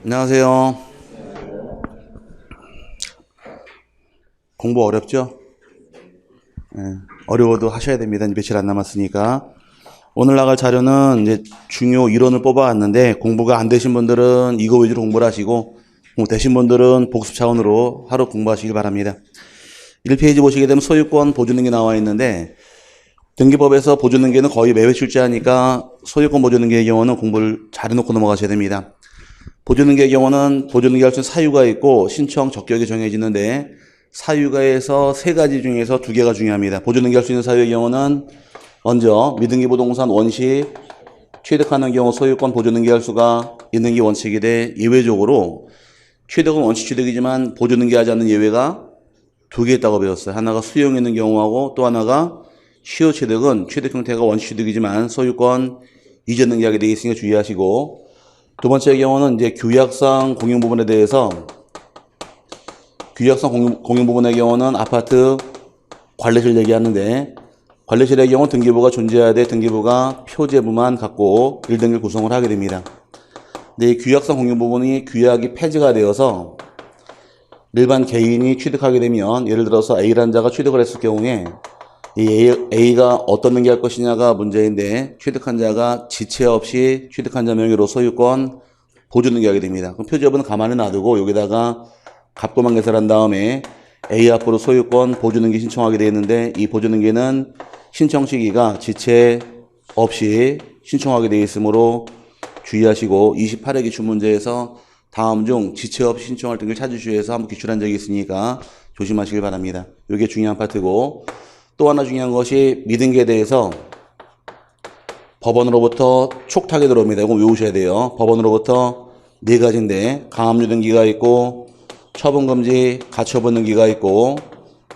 안녕하세요. 공부 어렵죠? 네, 어려워도 하셔야 됩니다. 이제 며칠 안 남았으니까. 오늘 나갈 자료는 이제 중요 이론을 뽑아왔는데 공부가 안 되신 분들은 이거 위주로 공부를 하시고 공부 되신 분들은 복습 차원으로 하루 공부하시길 바랍니다. 1페이지 보시게 되면 소유권 보조능계 나와 있는데 등기법에서 보조능계는 거의 매회 출제하니까 소유권 보조능계의 경우는 공부를 잘 해놓고 넘어가셔야 됩니다. 보조능계의 경우는 보조능계 할 수 있는 사유가 있고 신청 적격이 정해지는데 사유가에서 세 가지 중에서 두 개가 중요합니다. 보조능계 할 수 있는 사유의 경우는 먼저 미등기 부동산 원시 취득하는 경우 소유권 보조능계 할 수가 있는 게 원칙이 돼 예외적으로 취득은 원시 취득이지만 보조능계 하지 않는 예외가 두 개 있다고 배웠어요. 하나가 수용 있는 경우하고 또 하나가 시효 취득은 취득 형태가 원시 취득이지만 소유권 이전 능계하게 되어 있으니까 주의하시고 두 번째 경우는 이제 규약상 공용 부분에 대해서 규약상 공용 부분의 경우는 아파트 관리실 얘기하는데 관리실의 경우 등기부가 존재해야 돼 등기부가 표제부만 갖고 1등기를 구성을 하게 됩니다. 근데 이 규약상 공용 부분이 규약이 폐지가 되어서 일반 개인이 취득하게 되면 예를 들어서 A라는 자가 취득을 했을 경우에 이 A가 어떤 능계할 것이냐가 문제인데 취득한 자가 지체 없이 취득한 자 명의로 소유권 보조 능계하게 됩니다. 그럼 표지업은 가만히 놔두고 여기다가 갑고만 개설한 다음에 A 앞으로 소유권 보조 능계 신청하게 되어 있는데 이 보조 능계는 신청 시기가 지체 없이 신청하게 되어 있으므로 주의하시고 28회 기출 문제에서 다음 중 지체 없이 신청할 등기를 찾으시기 위해서 한번 기출한 적이 있으니까 조심하시길 바랍니다. 이게 중요한 파트고 또 하나 중요한 것이 미등기에 대해서 법원으로부터 촉탁이 들어옵니다. 이거 외우셔야 돼요. 법원으로부터 네 가지인데 가압류 등기가 있고 처분금지 가처분 등기가 있고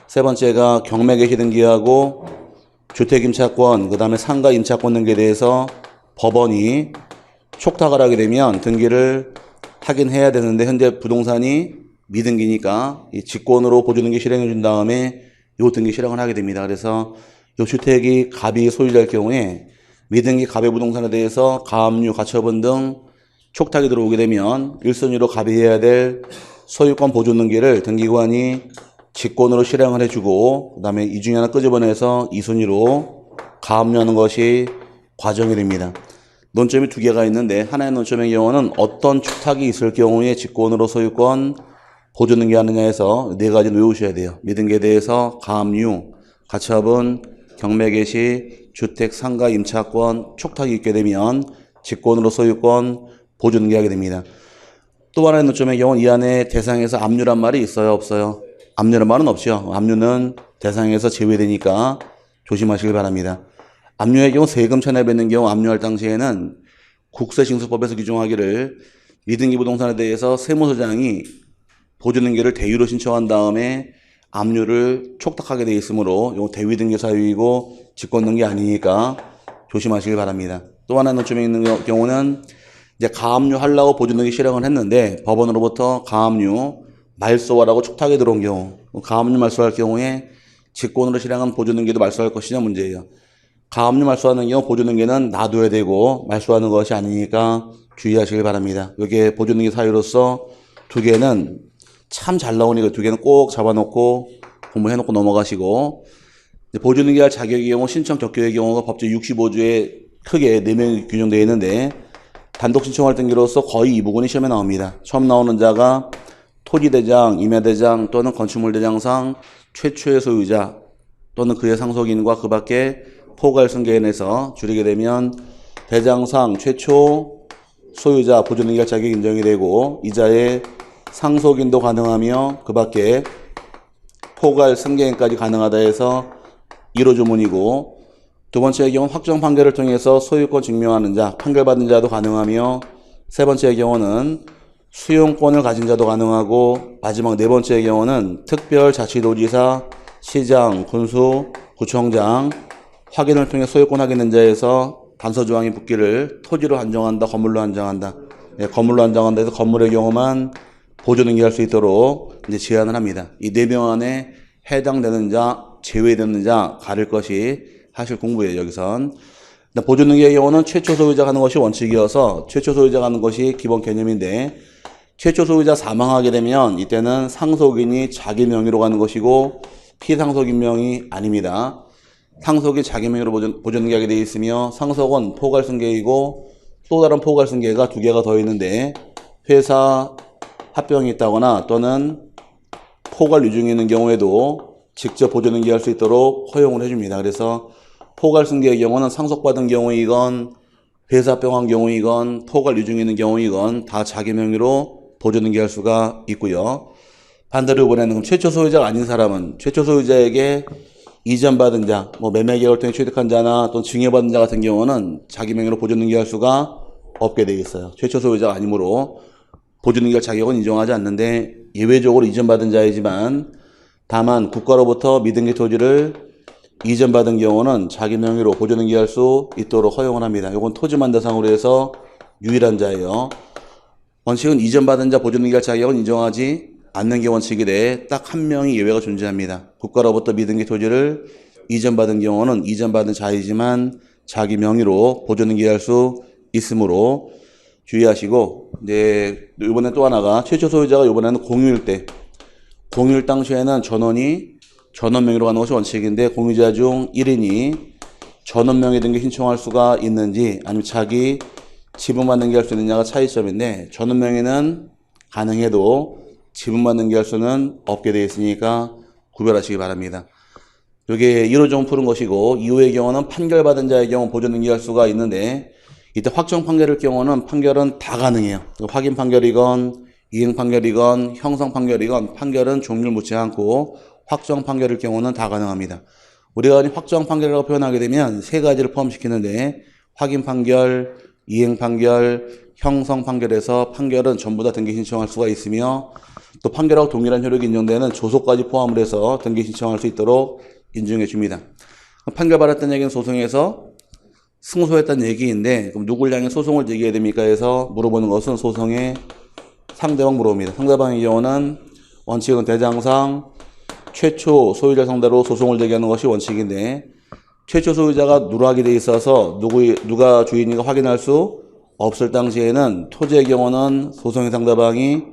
세 번째가 경매 개시 등기하고 주택임차권 그 다음에 상가 임차권 등기에 대해서 법원이 촉탁을 하게 되면 등기를 하긴 해야 되는데 현재 부동산이 미등기니까 이 직권으로 보조등기 실행해 준 다음에 요 등기 실행을 하게 됩니다. 그래서 요 주택이 갑이 소유자일 경우에 미등기 갑의 부동산에 대해서 가압류, 가처분 등 촉탁이 들어오게 되면 1순위로 갑이 해야 될 소유권 보존 등기를 등기관이 직권으로 실행을 해주고 그 다음에 이 중에 하나 끄집어내서 2순위로 가압류하는 것이 과정이 됩니다. 논점이 두 개가 있는데 하나의 논점의 경우는 어떤 촉탁이 있을 경우에 직권으로 소유권 보존 등기하느냐 해서 네 가지는 외우셔야 돼요. 미등기에 대해서 가압류, 가처분, 경매 개시, 주택, 상가, 임차권, 촉탁이 있게 되면 직권으로 소유권 보존 등기하게 됩니다. 또 하나의 논점의 경우는 이 안에 대상에서 압류란 말이 있어요, 없어요? 압류란 말은 없죠. 압류는 대상에서 제외되니까 조심하시길 바랍니다. 압류의 경우 세금 천해받는 경우 압류할 당시에는 국세징수법에서 규정하기를 미등기 부동산에 대해서 세무서장이 보조등기를 대위로 신청한 다음에 압류를 촉탁하게 되어 있으므로 이거 대위등기 사유이고 직권등기 아니니까 조심하시길 바랍니다. 또 하나의 논점에 있는 경우는 이제 가압류 하려고 보조등기 실행을 했는데 법원으로부터 가압류 말소하라고 촉탁이 들어온 경우 가압류 말소할 경우에 직권으로 실행한 보조등기도 말소할 것이냐 문제예요. 가압류 말소하는 경우 보조등기는 놔둬야 되고 말소하는 것이 아니니까 주의하시길 바랍니다. 이게 보조등기 사유로서 두 개는 참 잘 나오니까 두 개는 꼭 잡아놓고 공부해놓고 넘어가시고 보조등기할 자격의 경우 신청 적격의 경우가 법제 65조에 크게 4명이 규정되어 있는데 단독 신청할 등기로서 거의 이 부분이 시험에 나옵니다. 처음 나오는 자가 토지대장, 임야대장 또는 건축물대장상 최초의 소유자 또는 그의 상속인과 그 밖에 포괄 승계인에서 줄이게 되면 대장상 최초 소유자 보조등기할 자격이 인정이 되고 이자의 상속인도 가능하며 그 밖에 포괄 승계인까지 가능하다 해서 1호 조문이고 두 번째의 경우는 확정 판결을 통해서 소유권 증명하는 자, 판결받은 자도 가능하며 세 번째의 경우는 수용권을 가진 자도 가능하고 마지막 네 번째의 경우는 특별자치도지사, 시장, 군수, 구청장 확인을 통해 소유권 확인된 자에서 단서조항이 붙기를 토지로 한정한다, 건물로 한정한다. 네, 건물로 한정한다 해서 건물의 경우만 보조등기할 수 있도록 이제 제한을 합니다. 이 4명 안에 해당되는 자, 제외되는 자 가릴 것이 하실 공부예요. 여기선 보조등기의 경우는 최초 소유자가 하는 것이 원칙이어서 최초 소유자가 하는 것이 기본 개념인데 최초 소유자 사망하게 되면 이때는 상속인이 자기 명의로 가는 것이고 피상속인 명의 아닙니다. 상속이 자기 명의로 보존하게 되어 있으며 상속은 포괄승계이고 또 다른 포괄승계가 두 개가 더 있는데 회사 합병이 있다거나 또는 포괄 유증이 있는 경우에도 직접 보존등기할 수 있도록 허용을 해줍니다. 그래서 포괄승계의 경우는 상속받은 경우이건 회사 합병한 경우이건 포괄 유증이 있는 경우이건 다 자기 명의로 보존등기할 수가 있고요. 반대로 이번에는 최초 소유자가 아닌 사람은 최초 소유자에게 이전받은 자, 매매 계약을 통해 취득한 자나 또는 증여받은 자 같은 경우는 자기 명의로 보존등기할 수가 없게 되어 있어요. 최초 소유자가 아니므로 보존등기할 자격은 인정하지 않는데 예외적으로 이전받은 자이지만 다만 국가로부터 미등기 토지를 이전받은 경우는 자기 명의로 보존등기할 수 있도록 허용을 합니다. 이건 토지만 대상으로 해서 유일한 자예요. 원칙은 이전받은 자 보존등기할 자격은 인정하지 않는 게 원칙이래 딱 한 명이 예외가 존재합니다. 국가로부터 미등기 토지를 이전받은 경우는 이전받은 자이지만 자기 명의로 보존등기할 수 있으므로 주의하시고, 이번에 또 하나가 최초 소유자가 이번에는 공유일 때, 공유일 당시에는 전원이 전원 명의로 가는 것이 원칙인데 공유자 중 1인이 전원 명의 등기 신청할 수가 있는지 아니면 자기 지분만 등기할 수 있느냐가 차이점인데 전원 명의는 가능해도 지분만 등기할 수는 없게 되어 있으니까 구별하시기 바랍니다. 이게 1호종 푸는 것이고 2호의 경우는 판결받은 자의 경우 보존 등기할 수가 있는데 이때 확정 판결일 경우는 판결은 다 가능해요. 확인 판결이건 이행 판결이건 형성 판결이건 판결은 종류를 묻지 않고 확정 판결일 경우는 다 가능합니다. 우리가 확정 판결이라고 표현하게 되면 세 가지를 포함시키는데 확인 판결, 이행 판결, 형성 판결에서 판결은 전부 다 등기 신청할 수가 있으며 또 판결하고 동일한 효력이 인정되는 조소까지 포함을 해서 등기 신청할 수 있도록 인정해 줍니다. 판결 받았다는 얘기는 소송에서 승소했다는 얘기인데 그럼 누굴 향해 소송을 제기해야 됩니까 해서 물어보는 것은 소송의 상대방 물어봅니다. 상대방의 경우는 원칙은 대장상 최초 소유자 상대로 소송을 제기하는 것이 원칙인데 최초 소유자가 누락이 돼 있어서 누가 주인인가 확인할 수 없을 당시에는 토지의 경우는 소송의 상대방이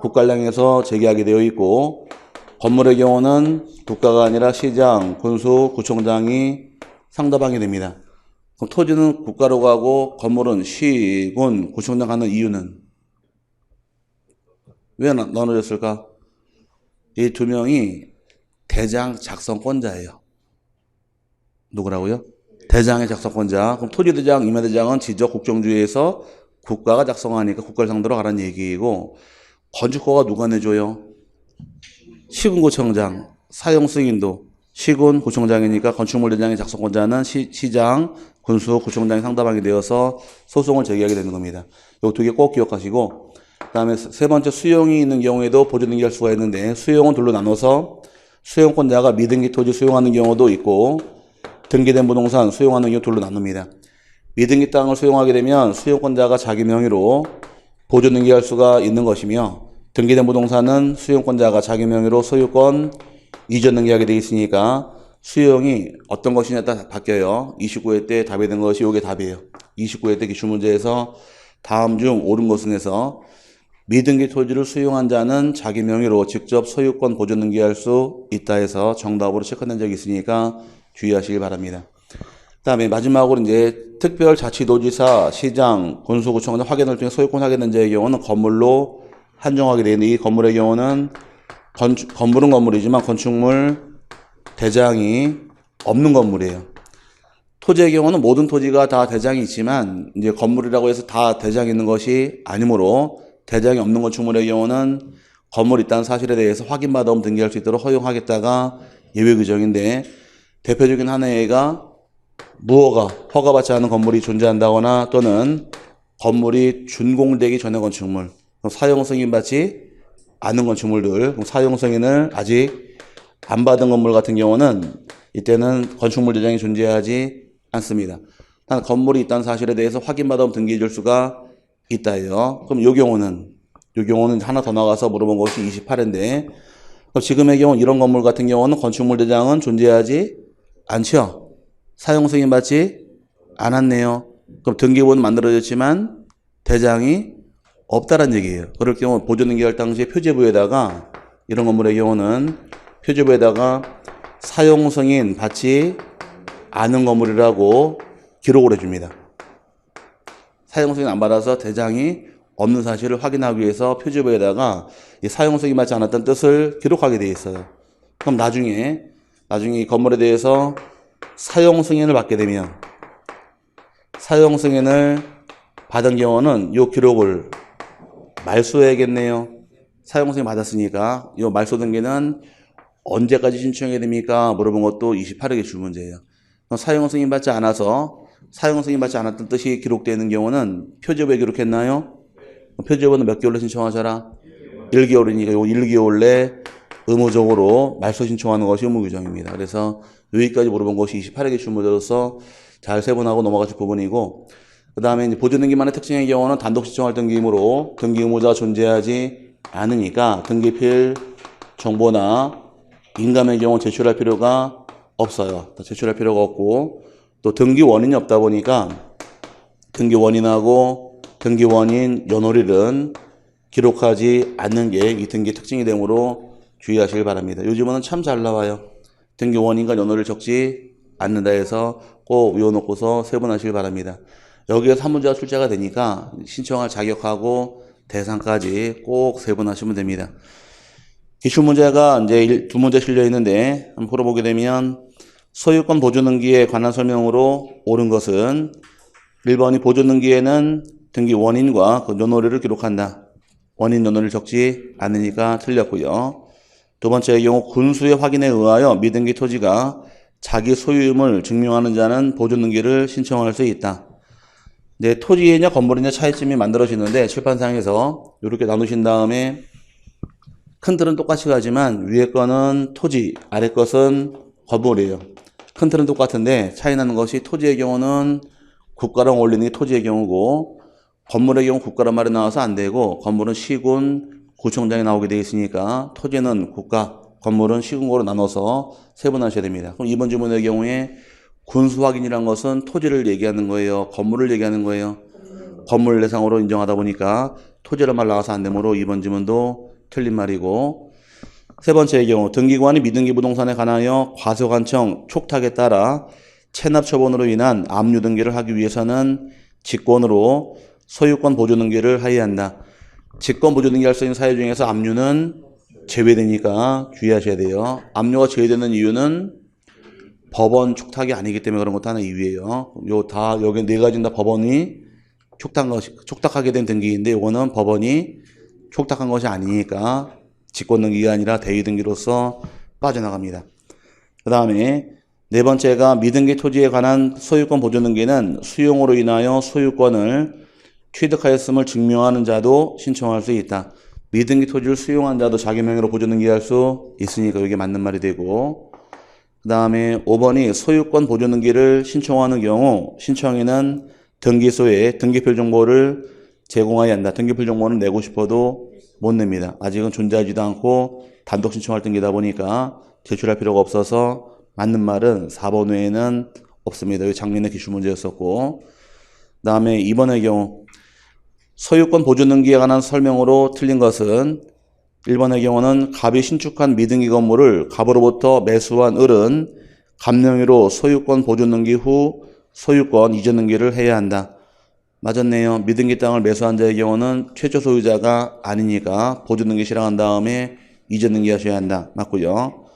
국가를 향해서 제기하게 되어 있고 건물의 경우는 국가가 아니라 시장, 군수, 구청장이 상대방이 됩니다. 그럼 토지는 국가로 가고 건물은 시, 군, 구청장 가는 이유는 왜 나눠졌을까? 이 두 명이 대장 작성권자예요. 누구라고요? 대장의 작성권자. 그럼 토지대장, 임야대장은 지적 국정주의에서 국가가 작성하니까 국가를 상대로 가라는 얘기이고 건축허가 누가 내줘요? 시군구청장, 사용승인도 시군 구청장이니까 건축물 대장의 작성권자는 시장, 군수, 구청장이 상대방이 되어서 소송을 제기하게 되는 겁니다. 이 두 개 꼭 기억하시고 그 다음에 세 번째 수용이 있는 경우에도 보존등기할 수가 있는데 수용은 둘로 나눠서 수용권자가 미등기 토지 수용하는 경우도 있고 등기된 부동산 수용하는 경우 둘로 나눕니다. 미등기 땅을 수용하게 되면 수용권자가 자기 명의로 보존등기할 수가 있는 것이며 등기된 부동산은 수용권자가 자기 명의로 소유권 이전 등기하게 되어 있으니까 수용이 어떤 것이냐에 따라 바뀌어요. 29회 때 답이 된 것이 이게 답이에요. 29회 때 기출문제에서 다음 중 옳은 것은 해서 미등기 토지를 수용한 자는 자기 명의로 직접 소유권 보존 등기할 수 있다 해서 정답으로 체크된 적이 있으니까 주의하시기 바랍니다. 그 다음에 마지막으로 이제 특별자치도지사, 시장, 군수구청장 확인을 통해 소유권 확인된 자의 경우는 건물로 한정하게 되는데 이 건물의 경우는 건물은 건물이지만 건축물 대장이 없는 건물이에요. 토지의 경우는 모든 토지가 다 대장이 있지만 이제 건물이라고 해서 다 대장이 있는 것이 아니므로 대장이 없는 건축물의 경우는 건물이 있다는 사실에 대해서 확인받아 등기할 수 있도록 허용하겠다가 예외 규정인데 대표적인 하나가 무허가, 허가받지 않은 건물이 존재한다거나 또는 건물이 준공되기 전의 건축물, 사용 승인 받지 않은 건축물들, 사용 승인을 아직 안 받은 건물 같은 경우는 이때는 건축물 대장이 존재하지 않습니다. 단 건물이 있다는 사실에 대해서 확인받아 등기해 줄 수가 있다요. 그럼 요 경우는 하나 더 나가서 물어본 것이 28회인데 그럼 지금의 경우 이런 건물 같은 경우는 건축물 대장은 존재하지 않죠. 사용 승인 받지 않았네요. 그럼 등기부는 만들어졌지만 대장이 없다란 얘기예요. 그럴 경우 보존등기할 당시에 표제부에다가 이런 건물의 경우는 표제부에다가 사용 승인 받지 않은 건물이라고 기록을 해줍니다. 사용 승인 안 받아서 대장이 없는 사실을 확인하기 위해서 표제부에다가 이 사용 승인 받지 않았던 뜻을 기록하게 되어 있어요. 그럼 나중에 이 건물에 대해서 사용 승인을 받게 되면 사용 승인을 받은 경우는 이 기록을 말소해야겠네요. 사용 승인 받았으니까 이 말소 등기는 언제까지 신청해야 됩니까? 물어본 것도 28회 기출 문제예요. 사용 승인 받지 않아서 사용 승인 받지 않았던 뜻이 기록되는 경우는 표제부에 기록했나요? 표제부는 몇 개월로 신청하셔라? 1개월이니까 요 1개월 내 의무적으로 말소 신청하는 것이 의무 규정입니다. 그래서 여기까지 물어본 것이 28회 기출 문제로서 잘 세분하고 넘어가실 부분이고, 그 다음에 이제 보존등기만의 특징의 경우는 단독 신청할 등기이므로 등기 의무자가 존재하지 않으니까 등기필 정보나 인감의 경우 제출할 필요가 없어요. 제출할 필요가 없고, 또 등기 원인이 없다 보니까 등기 원인하고 등기 원인 연월일은 기록하지 않는 게 이 등기 특징이 되므로 주의하시길 바랍니다. 요즘은 참 잘 나와요. 등기 원인과 연월을 적지 않는다 해서 꼭 외워놓고서 세분하시길 바랍니다. 여기에서 한 문제가 출제가 되니까 신청할 자격하고 대상까지 꼭 세분하시면 됩니다. 기출문제가 이제 두 문제 실려 있는데 한번 풀어보게 되면 소유권 보존등기에 관한 설명으로 옳은 것은 1번이 보존등기에는 등기 원인과 그 연월일을 기록한다. 원인 연월을 적지 않으니까 틀렸고요. 두 번째의 경우 군수의 확인에 의하여 미등기 토지가 자기 소유임을 증명하는 자는 보존등기를 신청할 수 있다. 네, 토지이냐 건물이냐 차이점이 만들어지는데 출판상에서 이렇게 나누신 다음에 큰 틀은 똑같이 가지만 위에 거는 토지, 아래 것은 건물이에요. 큰 틀은 똑같은데 차이 나는 것이 토지의 경우는 국가랑 올리는 게 토지의 경우고 건물의 경우 국가란 말이 나와서 안 되고 건물은 시군, 구청장이 나오게 되어 있으니까 토지는 국가, 건물은 시군구로 나눠서 세분하셔야 됩니다. 그럼 이번 질문의 경우에 군수 확인이란 것은 토지를 얘기하는 거예요? 건물을 얘기하는 거예요? 건물 대상으로 인정하다 보니까 토지란 말 나와서 안 되므로 이번 질문도 틀린 말이고, 세 번째의 경우 등기관이 미등기 부동산에 관하여 과소관청 촉탁에 따라 체납 처분으로 인한 압류 등기를 하기 위해서는 직권으로 소유권 보존 등기를 하여야 한다. 직권 보존 등기할 수 있는 사유 중에서 압류는 제외되니까 주의하셔야 돼요. 압류가 제외되는 이유는 법원 촉탁이 아니기 때문에 그런 것도 하나 이유예요. 여기 네 가지는 다 법원이 촉탁하게 된 등기인데 이거는 법원이 촉탁한 것이 아니니까 직권 등기가 아니라 대위 등기로서 빠져나갑니다. 그 다음에 네 번째가 미등기 토지에 관한 소유권 보존 등기는 수용으로 인하여 소유권을 취득하였음을 증명하는 자도 신청할 수 있다. 미등기 토지를 수용한 자도 자기 명의로 보존 등기할 수 있으니까 이게 맞는 말이 되고, 그 다음에 5번이 소유권 보존 등기를 신청하는 경우 신청인은 등기소에 등기필 정보를 제공해야 한다. 등기필 정보는 내고 싶어도 못 냅니다. 아직은 존재하지도 않고 단독 신청할 등기다 보니까 제출할 필요가 없어서 맞는 말은 4번 외에는 없습니다. 이 작년에 기출 문제였었고, 그 다음에 2번의 경우 소유권 보존 등기에 관한 설명으로 틀린 것은 1번의 경우는 갑이 신축한 미등기 건물을 갑으로부터 매수한 을은 갑명의로 소유권 보존 등기 후 소유권 이전 등기를 해야 한다. 맞았네요. 미등기 땅을 매수한 자의 경우는 최초 소유자가 아니니까 보존 등기 실행한 다음에 이전 등기 하셔야 한다. 맞고요.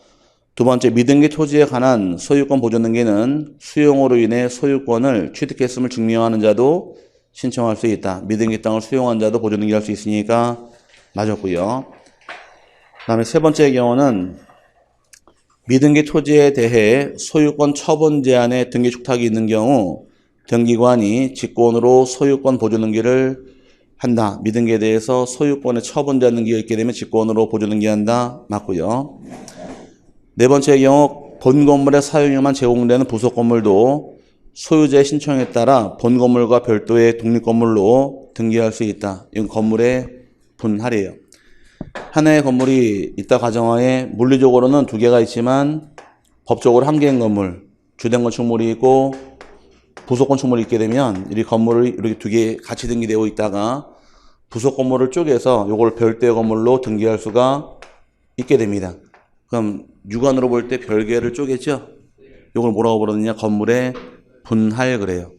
두 번째, 미등기 토지에 관한 소유권 보존 등기는 수용으로 인해 소유권을 취득했음을 증명하는 자도 신청할 수 있다. 미등기 땅을 수용한 자도 보존 등기할 수 있으니까 맞았고요. 그 다음에 세 번째의 경우는 미등기 토지에 대해 소유권 처분 제한의 등기 촉탁이 있는 경우 등기관이 직권으로 소유권 보존 등기를 한다. 미등기에 대해서 소유권의 처분 제한 등기가 있게 되면 직권으로 보존 등기한다. 맞고요. 네 번째의 경우 본 건물의 사용료만 제공되는 부속 건물도 소유자의 신청에 따라 본 건물과 별도의 독립 건물로 등기할 수 있다. 이건 건물의 분할이에요. 하나의 건물이 있다 가정하에 물리적으로는 두 개가 있지만 법적으로 한 개인 건물, 주된 건축물이 있고 부속 건축물이 있게 되면 이 건물을 이렇게 두 개 같이 등기되어 있다가 부속 건물을 쪼개서 요걸 별도의 건물로 등기할 수가 있게 됩니다. 그럼 육안으로 볼 때 별개를 쪼개죠? 요걸 뭐라고 부르느냐? 건물의 분할 그래요.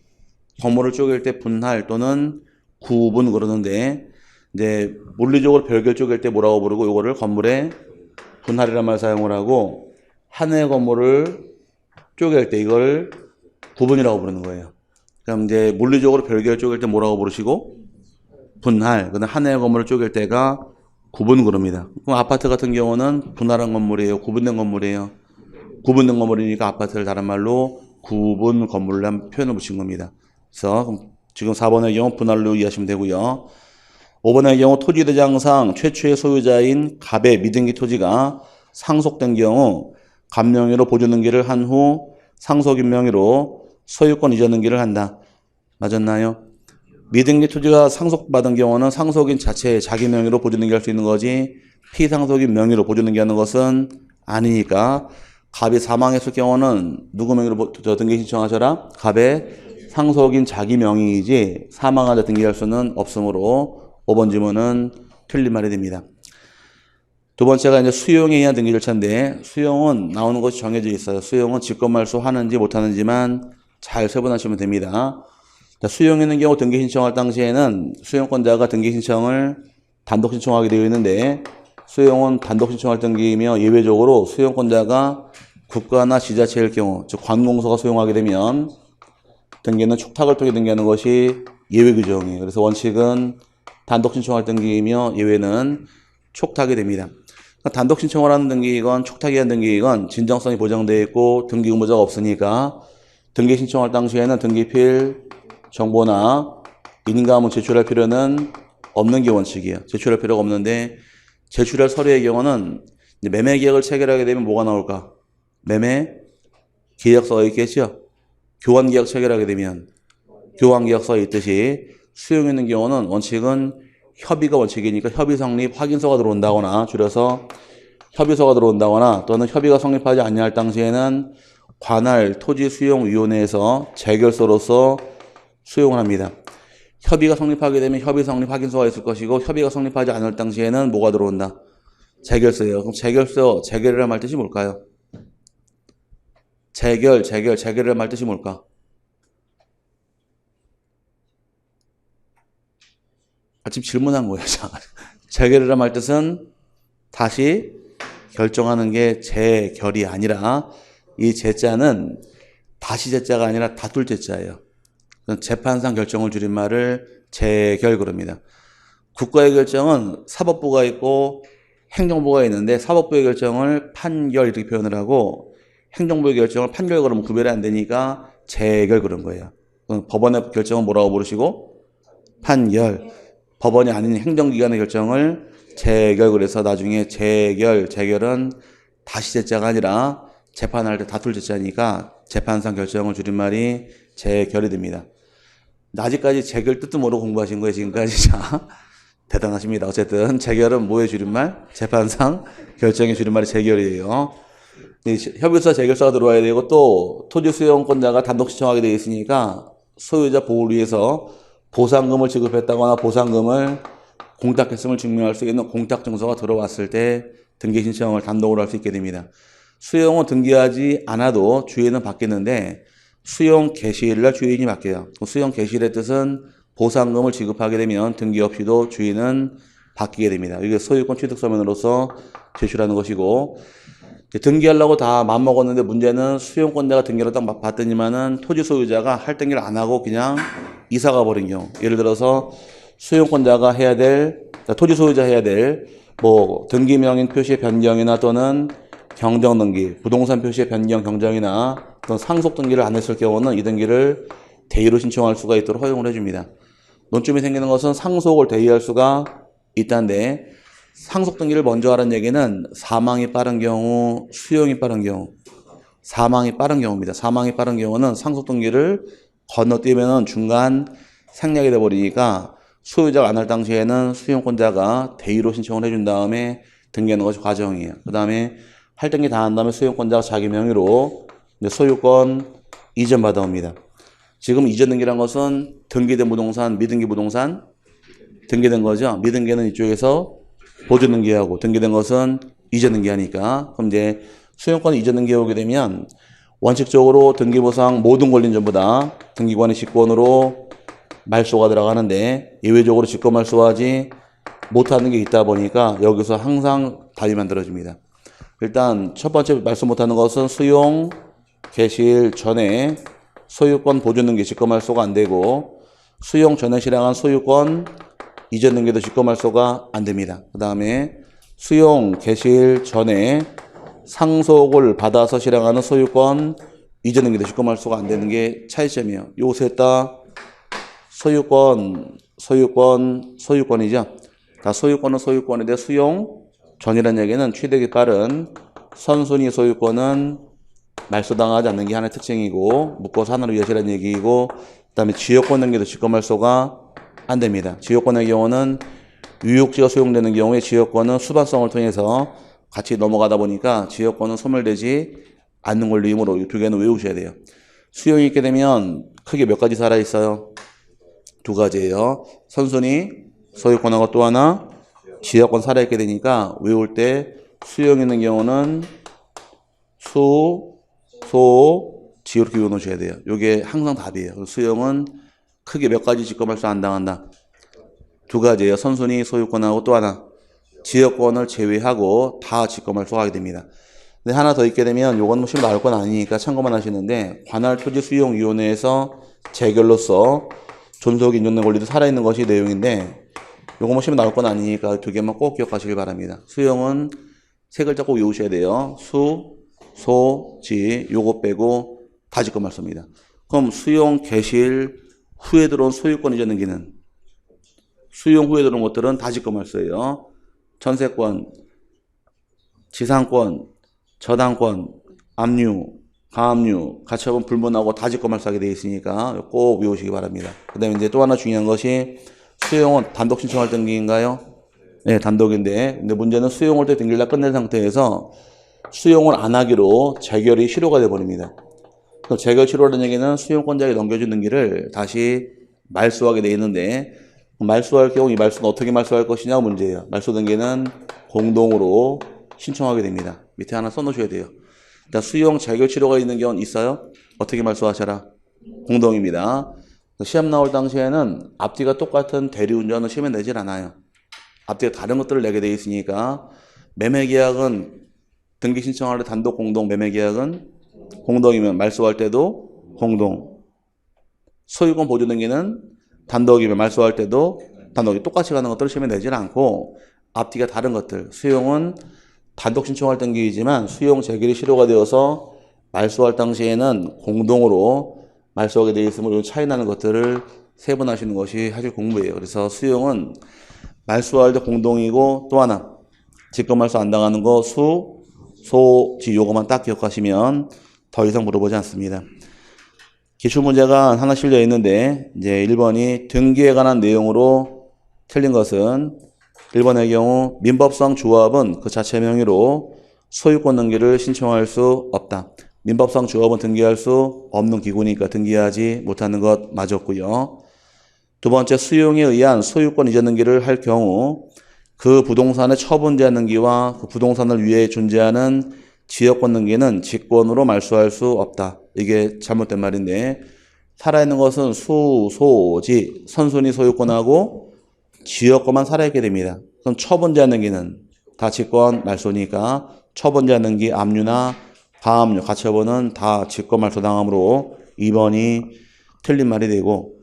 건물을 쪼갤 때 분할 또는 구분 그러는데 이제 물리적으로 별개를 쪼갤 때 뭐라고 부르고 요거를 건물의 분할이라는 말 사용을 하고 하나의 건물을 쪼갤 때 이걸 구분이라고 부르는 거예요. 그럼 이제 물리적으로 별개를 쪼갤 때 뭐라고 부르시고 분할. 그다음 하나의 건물을 쪼갤 때가 구분 그럽니다. 그럼 아파트 같은 경우는 분할한 건물이에요. 구분된 건물이에요. 구분된 건물이니까 아파트를 다른 말로 구분 건물이라는 표현을 붙인 겁니다. 그래서 지금 4번의 경우 분할로 이해하시면 되고요. 5번의 경우 토지대장상 최초의 소유자인 갑의 미등기 토지가 상속된 경우 갑 명의로 보존 등기를 한 후 상속인 명의로 소유권 이전 등기를 한다. 맞았나요? 미등기 토지가 상속받은 경우는 상속인 자체의 자기 명의로 보존 등기할 수 있는 거지 피상속인 명의로 보존 등기하는 것은 아니니까 갑이 사망했을 경우는 누구 명의로 등기 신청하셔라? 갑의 상속인 자기 명의이지 사망한 자 등기할 수는 없으므로 5번 지문은 틀린 말이 됩니다. 두 번째가 이제 수용에 의한 등기 절차인데 수용은 나오는 것이 정해져 있어요. 수용은 직권말소 하는지 못하는지만 잘 세분하시면 됩니다. 수용에 있는 경우 등기 신청할 당시에는 수용권자가 등기 신청을 단독 신청하게 되어 있는데 수용은 단독 신청할 등기이며 예외적으로 수용권자가 국가나 지자체일 경우 즉 관공서가 수용하게 되면 등기는 촉탁을 통해 등기하는 것이 예외 규정이에요. 그래서 원칙은 단독 신청할 등기이며 예외는 촉탁이 됩니다. 단독 신청을 하는 등기이건 촉탁이 한 등기이건 진정성이 보장되어 있고 등기 의무자가 없으니까 등기 신청할 당시에는 등기필 정보나 인감을 제출할 필요는 없는 게 원칙이에요. 제출할 필요가 없는데 제출할 서류의 경우는 매매 계약을 체결하게 되면 뭐가 나올까? 매매 계약서가 있겠죠? 교환 계약 체결하게 되면 교환 계약서가 있듯이 수용에 있는 경우는 원칙은 협의가 원칙이니까 협의 성립 확인서가 들어온다거나 줄여서 협의서가 들어온다거나 또는 협의가 성립하지 않냐 당시에는 관할 토지수용위원회에서 재결서로서 수용을 합니다. 협의가 성립하게 되면 협의 성립 확인서가 있을 것이고 협의가 성립하지 않을 당시에는 뭐가 들어온다? 재결서예요. 그럼 재결이란 말 뜻이 뭘까요? 재결이란 말 뜻이 뭘까? 지금 질문한 거예요. 재결이란 말 뜻은 다시 결정하는 게 재결이 아니라 이 재자는 다시 재자가 아니라 다툴 재자예요. 재판상 결정을 줄임말을 재결 그럽니다. 국가의 결정은 사법부가 있고 행정부가 있는데 사법부의 결정을 판결 이렇게 표현을 하고 행정부의 결정을 판결 그러면 구별이 안 되니까 재결 그런 거예요. 법원의 결정은 뭐라고 부르시고 판결. 법원이 아닌 행정기관의 결정을 재결 그래서 나중에 재결은 다시 재자가 아니라 재판할 때 다툴 재자니까 재판상 결정을 줄임말이 재결이 됩니다. 아직까지 재결 뜻도 모르고 공부하신 거예요, 지금까지. 자, 대단하십니다. 어쨌든 재결은 뭐의 줄임말? 재판상 결정의 줄임말이 재결이에요. 협의서 재결서가 들어와야 되고 또 토지 수용권자가 단독 신청하게 되어 있으니까 소유자 보호를 위해서 보상금을 지급했다거나 보상금을 공탁했음을 증명할 수 있는 공탁증서가 들어왔을 때 등기 신청을 단독으로 할 수 있게 됩니다. 수용은 등기하지 않아도 주인은 바뀌는데 수용 개시일날 주인이 바뀌어요. 수용 개시일의 뜻은 보상금을 지급하게 되면 등기 없이도 주인은 바뀌게 됩니다. 이게 소유권 취득서면으로서 제출하는 것이고 등기하려고 다 맘먹었는데 문제는 수용권자가 등기를 딱 받더니만은 토지 소유자가 할 등기를 안 하고 그냥 이사가 버린 경우. 예를 들어서 수용권자가 해야 될, 토지 소유자 해야 될 뭐 등기 명인 표시의 변경이나 또는 경정 등기, 부동산 표시의 변경 경정이나 또는 상속 등기를 안 했을 경우는 이 등기를 대의로 신청할 수가 있도록 허용을 해줍니다. 논점이 생기는 것은 상속을 대의할 수가 있다는데 상속 등기를 먼저 하라는 얘기는 사망이 빠른 경우, 수용이 빠른 경우, 사망이 빠른 경우입니다. 사망이 빠른 경우는 상속 등기를 건너뛰면은 중간 생략이 돼버리니까 소유자가 안 할 당시에는 수용권자가 대의로 신청을 해준 다음에 등기하는 것이 과정이에요. 그 다음에 할 등기 다 한 다음에 수용권자가 자기 명의로 소유권 이전 받아옵니다. 지금 이전 등기란 것은 등기된 부동산, 미등기 부동산 등기된 거죠. 미등기는 이쪽에서 보조등기하고 등기된 것은 이전등기하니까. 그럼 이제 수용권 이전등기에 오게 되면 원칙적으로 등기부상 모든 권리는 전부 다 등기관의 직권으로 말소가 들어가는데 예외적으로 직권 말소하지 못하는 게 있다 보니까 여기서 항상 답이 만들어집니다. 일단 첫 번째 말소 못하는 것은 수용 개시일 전에 소유권 보존 등기 직권 말소가 안 되고 수용 전에 실행한 소유권 이전 등기도 직권 말소가 안 됩니다. 그 다음에 수용 개시일 전에 상속을 받아서 실행하는 소유권 이전 등기도 직권 말소가 안 되는 게 차이점이에요. 요 셋 다 소유권이죠. 다 소유권은 소유권인데 수용 전이라는 얘기는 취득이 빠른 선순위 소유권은 말소당하지 않는 게 하나의 특징이고 묶어서 하나로 이어지라는 얘기이고 그 다음에 지역권 등기도 직권 말소가 안 됩니다. 지역권의 경우는 유효지가 소용되는 경우에 지역권은 수반성을 통해서 같이 넘어가다 보니까 지역권은 소멸되지 않는 권리이므로 이 두 개는 외우셔야 돼요. 수용이 있게 되면 크게 몇 가지 살아있어요? 두 가지예요. 선순위 소유권하고 또 하나 지역권 살아있게 되니까 외울 때 수용 있는 경우는 수, 소, 지 이렇게 외워놓으셔야 돼요. 이게 항상 답이에요. 수용은 크게 몇 가지 직권 말소 안 당한다. 두 가지예요. 선순위 소유권하고 또 하나 지역권을 제외하고 다 직권 말소하게 됩니다. 근데 하나 더 있게 되면 요건 뭐 시험 나올 건 아니니까 참고만 하시는데 관할 토지 수용위원회에서 재결로서 존속 인정된 권리도 살아있는 것이 내용인데 요거 뭐 시험 나올 건 아니니까 두 개만 꼭 기억하시길 바랍니다. 수용은 세 글자 꼭 외우셔야 돼요. 수, 소, 지 요거 빼고 다 직권 말소입니다. 그럼 수용 개시일 후에 들어온 소유권 이전 등기는 수용 후에 들어온 것들은 다 직권 말소예요. 전세권, 지상권, 저당권, 압류, 가압류, 가처분 불문하고 다 직권 말소하게 되어 있으니까 꼭 외우시기 바랍니다. 그 다음에 이제 또 하나 중요한 것이 수용은 단독 신청할 등기인가요? 네, 단독인데 근데 문제는 수용을 때 등기를 다 끝낸 상태에서 수용을 안 하기로 재결이 실효가 되어버립니다. 그럼 재결 실효라는 얘기는 수용권자에게 넘겨준 등기를 다시 말소하게 되어 있는데 말소할 경우 이 말소는 어떻게 말소할 것이냐 문제예요. 말소 등기는 공동으로 신청하게 됩니다. 밑에 하나 써놓으셔야 돼요. 일단 수용 재결 치료가 있는 경우는 있어요. 어떻게 말소하셔라? 공동입니다. 시험 나올 당시에는 앞뒤가 똑같은 대리운전은 시험에 내질 않아요. 앞뒤가 다른 것들을 내게 되어 있으니까 매매계약은 등기 신청할 때 단독 공동, 매매계약은 공동이면 말소할 때도 공동. 소유권 보조 등기는 단독이면 말소할 때도 단독이 똑같이 가는 것들을 시험에 내질 않고 앞뒤가 다른 것들 수용은 단독 신청할 등기이지만 수용 재결이 실효가 되어서 말소할 당시에는 공동으로 말소하게 되어 있으므로 이 차이 나는 것들을 세분하시는 것이 하실 공부예요. 그래서 수용은 말소할 때 공동이고 또 하나 직권 말소 안 당하는 거 수, 소, 지 요거만 딱 기억하시면 더 이상 물어보지 않습니다. 기출문제가 하나 실려 있는데 이제 1번이 등기에 관한 내용으로 틀린 것은 1번의 경우 민법상 조합은 그 자체 명의로 소유권 등기를 신청할 수 없다. 민법상 조합은 등기할 수 없는 기구니까 등기하지 못하는 것 맞았고요. 두 번째 수용에 의한 소유권 이전 등기를 할 경우 그 부동산의 처분자 등기와 그 부동산을 위해 존재하는 지역권 등기는 직권으로 말소할 수 없다. 이게 잘못된 말인데 살아있는 것은 수, 소, 지, 선순위 소유권하고 지역권만 살아있게 됩니다. 그럼 처분자 등기는 다 직권 말소니까 처분자 등기 압류나 가압류, 가처분은 다 직권 말소 당함으로 2번이 틀린 말이 되고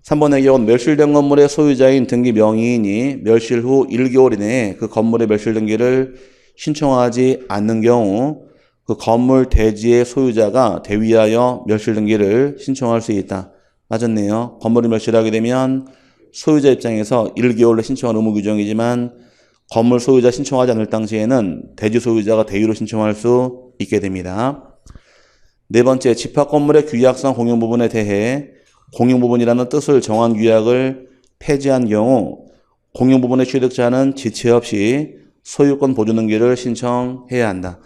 3번의 경우는 멸실된 건물의 소유자인 등기 명의인이 멸실 후 1개월 이내에 그 건물의 멸실 등기를 신청하지 않는 경우 그 건물 대지의 소유자가 대위하여 멸실 등기를 신청할 수 있다. 맞았네요. 건물이 멸실하게 되면 소유자 입장에서 1개월로 신청할 의무 규정이지만 건물 소유자 신청하지 않을 당시에는 대지 소유자가 대위로 신청할 수 있게 됩니다. 네 번째, 집합 건물의 규약상 공용 부분에 대해 공용 부분이라는 뜻을 정한 규약을 폐지한 경우 공용 부분의 취득자는 지체 없이 소유권 보존 등기를 신청해야 한다.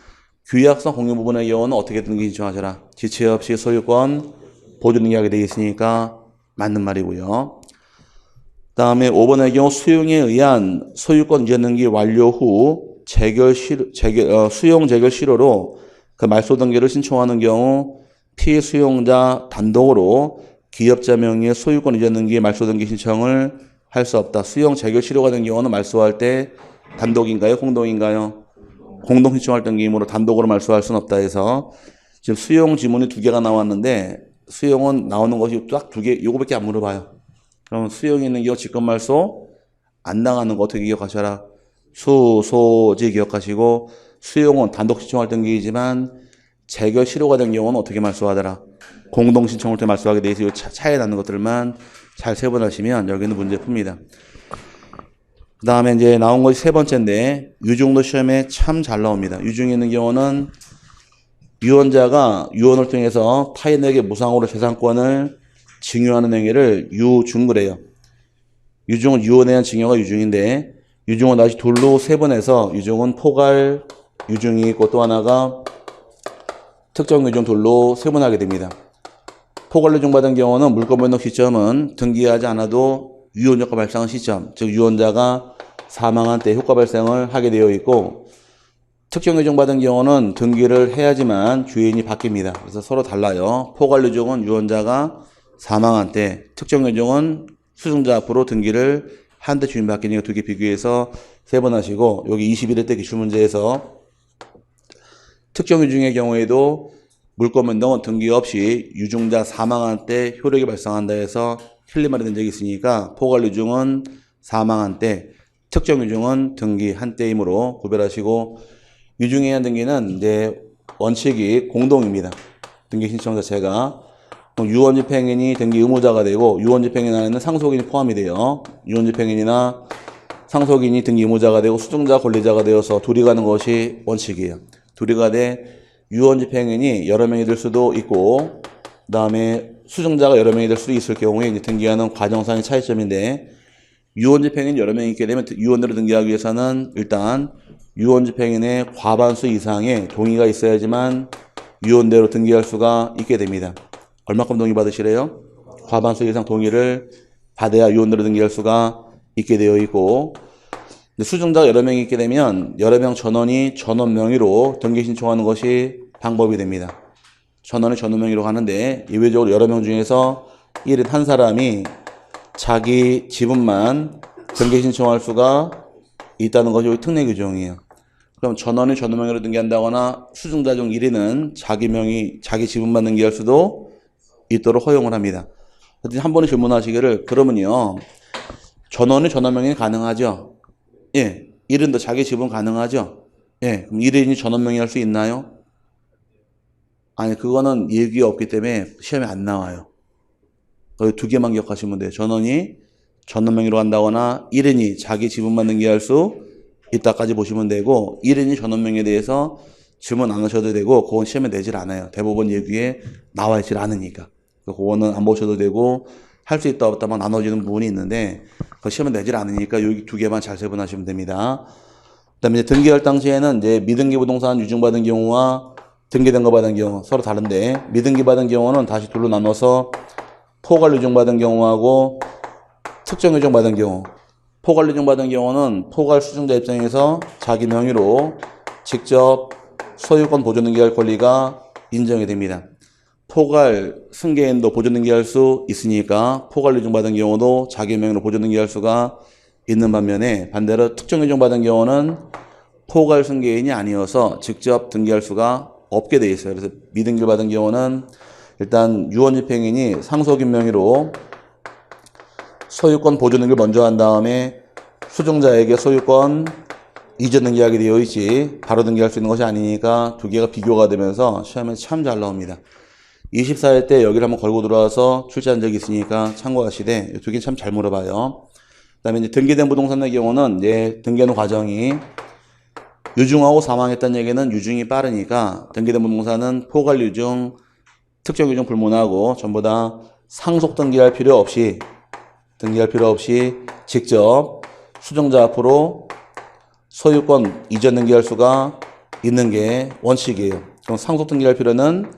규약상 공용 부분의 경우는 어떻게 등기 신청하셔라? 지체 없이 소유권 보존 등기하게 되어 있으니까 맞는 말이고요. 다음에 5번의 경우 수용에 의한 소유권 이전 등기 완료 후 수용 재결 실효로 그 말소 등기를 신청하는 경우 피수용자 단독으로 기업자 명의의 소유권 이전 등기 말소 등기 신청을 할 수 없다. 수용 재결 실효가 된 경우는 말소할 때 단독인가요? 공동인가요? 공동 신청할 등기이므로 단독으로 말소할 수는 없다 해서 지금 수용 지문이 2개가 나왔는데 수용은 나오는 것이 딱 2개, 요거밖에 안 물어봐요. 그럼 수용이 있는 경우 직권 말소 안 나가는 거 어떻게 기억하셔라? 수소지 기억하시고 수용은 단독 신청할 등기이지만 재결 실효가 된 경우는 어떻게 말소하더라? 공동 신청할 때 말소하게 돼 있어요. 차이에 나는 것들만 잘 세분하시면 여기는 문제 풉니다. 그 다음에 이제 나온 것이 3번째인데 유증도 시험에 참 잘 나옵니다. 유증이 있는 경우는 유언자가 유언을 통해서 타인에게 무상으로 재산권을 증여하는 행위를 유증그래요. 유증은 유언에 의한 증여가 유증인데 유증은 다시 둘로 세분해서 유증은 포괄 유증이 있고 또 하나가 특정 유증 둘로 세분하게 됩니다. 포괄 유증 받은 경우는 물권 변동 시점은 등기하지 않아도 유언 효과 발생한 시점, 즉 유언자가 사망한 때 효과 발생을 하게 되어 있고 특정 유증 받은 경우는 등기를 해야지만 주인이 바뀝니다. 그래서 서로 달라요. 포괄 유증은 유언자가 사망한 때, 특정 유증은 수증자 앞으로 등기를 한 대 주인 바뀌니까 2개 비교해서 3번 하시고 여기 21회 때 기출문제에서 특정 유증의 경우에도 물권 변동은 등기 없이 유증자 사망한 때 효력이 발생한다 해서 틀린 말이 된 적이 있으니까 포괄 유증은 사망한 때, 특정 유증은 등기 한 때이므로 구별하시고 유증에 의한 등기는 이제 원칙이 공동입니다. 등기 신청 자체가 유언집행인이 등기 의무자가 되고 유언집행인 안에는 상속인이 포함이 돼요. 유언집행인이나 상속인이 등기 의무자가 되고 수증자 권리자가 되어서 둘이 가는 것이 원칙이에요. 둘이 가되 유언집행인이 여러 명이 될 수도 있고 그 다음에 수증자가 여러 명이 될 수도 있을 경우에 이제 등기하는 과정상의 차이점인데 유언집행인 여러 명이 있게 되면 유언대로 등기하기 위해서는 일단 유언집행인의 과반수 이상의 동의가 있어야지만 유언대로 등기할 수가 있게 됩니다. 얼마큼 동의 받으시래요? 과반수 이상 동의를 받아야 유언대로 등기할 수가 있게 되어 있고 수증자가 여러 명이 있게 되면 여러 명 전원이 전원 명의로 등기 신청하는 것이 방법이 됩니다. 전원이 전원 명의로 가는데 예외적으로 여러 명 중에서 1인 한 사람이 자기 지분만 등기 신청할 수가 있다는 것이 여기 특례 규정이에요. 그럼 전원이 전원 명의로 등기한다거나 수증자 중 1인은 자기 지분만 등기할 수도 있도록 허용을 합니다. 한 번에 질문하시기를 그러면요 전원이 전원 명의 가능하죠? 예. 1인도 자기 지분 가능하죠? 예. 그럼 1인이 전원 명의 할 수 있나요? 아니 그거는 얘기가 없기 때문에 시험에 안 나와요. 거기 2개만 기억하시면 돼요. 전원이 전원 명의로 한다거나 1인이 자기 지분만 등기할 수 있다까지 보시면 되고 1인이 전원 명의에 대해서 질문 안 하셔도 되고 그건 시험에 내질 않아요. 대법원 얘기에 나와 있질 않으니까. 그거는 안 보셔도 되고 할 수 있다 없다만 나눠지는 부분이 있는데 그 시험에 내질 않으니까 여기 2개만 잘 세분하시면 됩니다. 그다음에 이제 등기할 당시에는 이제 미등기 부동산 유증받은 경우와 등기된 거 받은 경우 서로 다른데 미등기 받은 경우는 다시 둘로 나눠서 포괄 유증 받은 경우하고 특정 유증 받은 경우. 포괄 유증 받은 경우는 포괄 수증자 입장에서 자기 명의로 직접 소유권 보존 등기할 권리가 인정이 됩니다. 포괄 승계인도 보존 등기할 수 있으니까 포괄 유증 받은 경우도 자기 명의로 보존 등기할 수가 있는 반면에 반대로 특정 유증 받은 경우는 포괄 승계인이 아니어서 직접 등기할 수가 없게 돼 있어요. 그래서 미등기를 받은 경우는 일단 유언집행인이 상속인 명의로 소유권 보존 등기를 먼저 한 다음에 수증자에게 소유권 이전 등기하게 되어 있지 바로 등기할 수 있는 것이 아니니까 2개가 비교가 되면서 시험에 참 잘 나옵니다. 24회 때 여기를 한번 걸고 들어와서 출제한 적이 있으니까 참고하시되 2개 참 잘 물어봐요. 그 다음에 이제 등기된 부동산의 경우는 이제 등기하는 과정이 유증하고 사망했다는 얘기는 유증이 빠르니까 등기된 부동산은 포괄 유증, 특정 유증 불문하고 전부 다 상속 등기할 필요 없이 직접 수증자 앞으로 소유권 이전 등기할 수가 있는 게 원칙이에요. 그럼 상속 등기할 필요는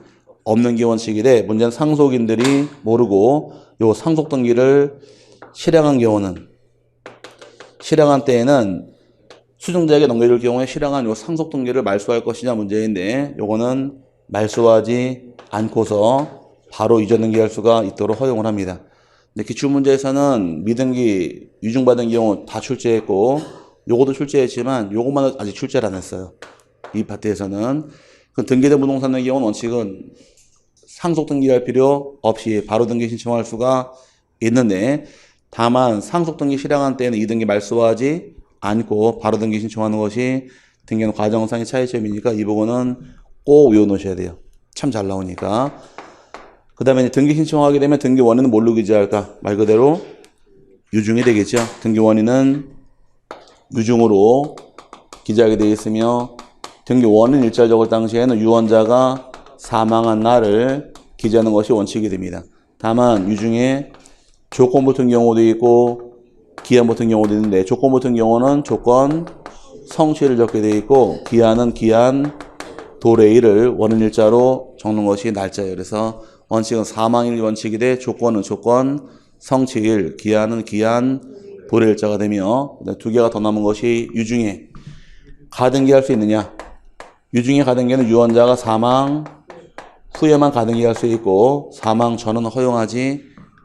없는 게 원칙이래. 문제는 상속인들이 모르고 요 상속 등기를 실행한 경우는 실행한 때에는 수증자에게 넘겨줄 경우에 실행한 요 상속 등기를 말소할 것이냐 문제인데 요거는 말소하지 않고서 바로 이전 등기할 수가 있도록 허용을 합니다. 근데 기출문제에서는 미등기 위중받은 경우 다 출제했고 요것도 출제했지만 요것만 아직 출제를 안 했어요. 이 파트에서는. 그 등기된 부동산의 경우는 원칙은 상속 등기할 필요 없이 바로 등기 신청할 수가 있는데 다만 상속 등기 실행한 때에는 이 등기 말소하지 않고 바로 등기 신청하는 것이 등기는 과정상의 차이점이니까 이 부분은 꼭 외워놓으셔야 돼요. 참 잘 나오니까. 그 다음에 등기 신청하게 되면 등기 원인은 뭘로 기재할까? 말 그대로 유중이 되겠죠. 등기 원인은 유중으로 기재하게 되어 있으며 등기 원인 일자를 적을 당시에는 유언자가 사망한 날을 기재하는 것이 원칙이 됩니다. 다만 유중에 조건 붙은 경우도 있고 기한 붙은 경우도 있는데 조건 붙은 경우는 조건 성취를 적게 되어 있고 기한은 기한 도래일을 원인 일자로 적는 것이 날짜예요. 그래서 원칙은 사망일 원칙이 돼 조건은 조건 성취일 기한은 기한 도래일자가 되며 두 개가 더 남은 것이 유중에 가등기할 수 있느냐. 유중에 가등기는 유언자가 사망 후에만 가등기할 수 있고 사망 전은 허용하지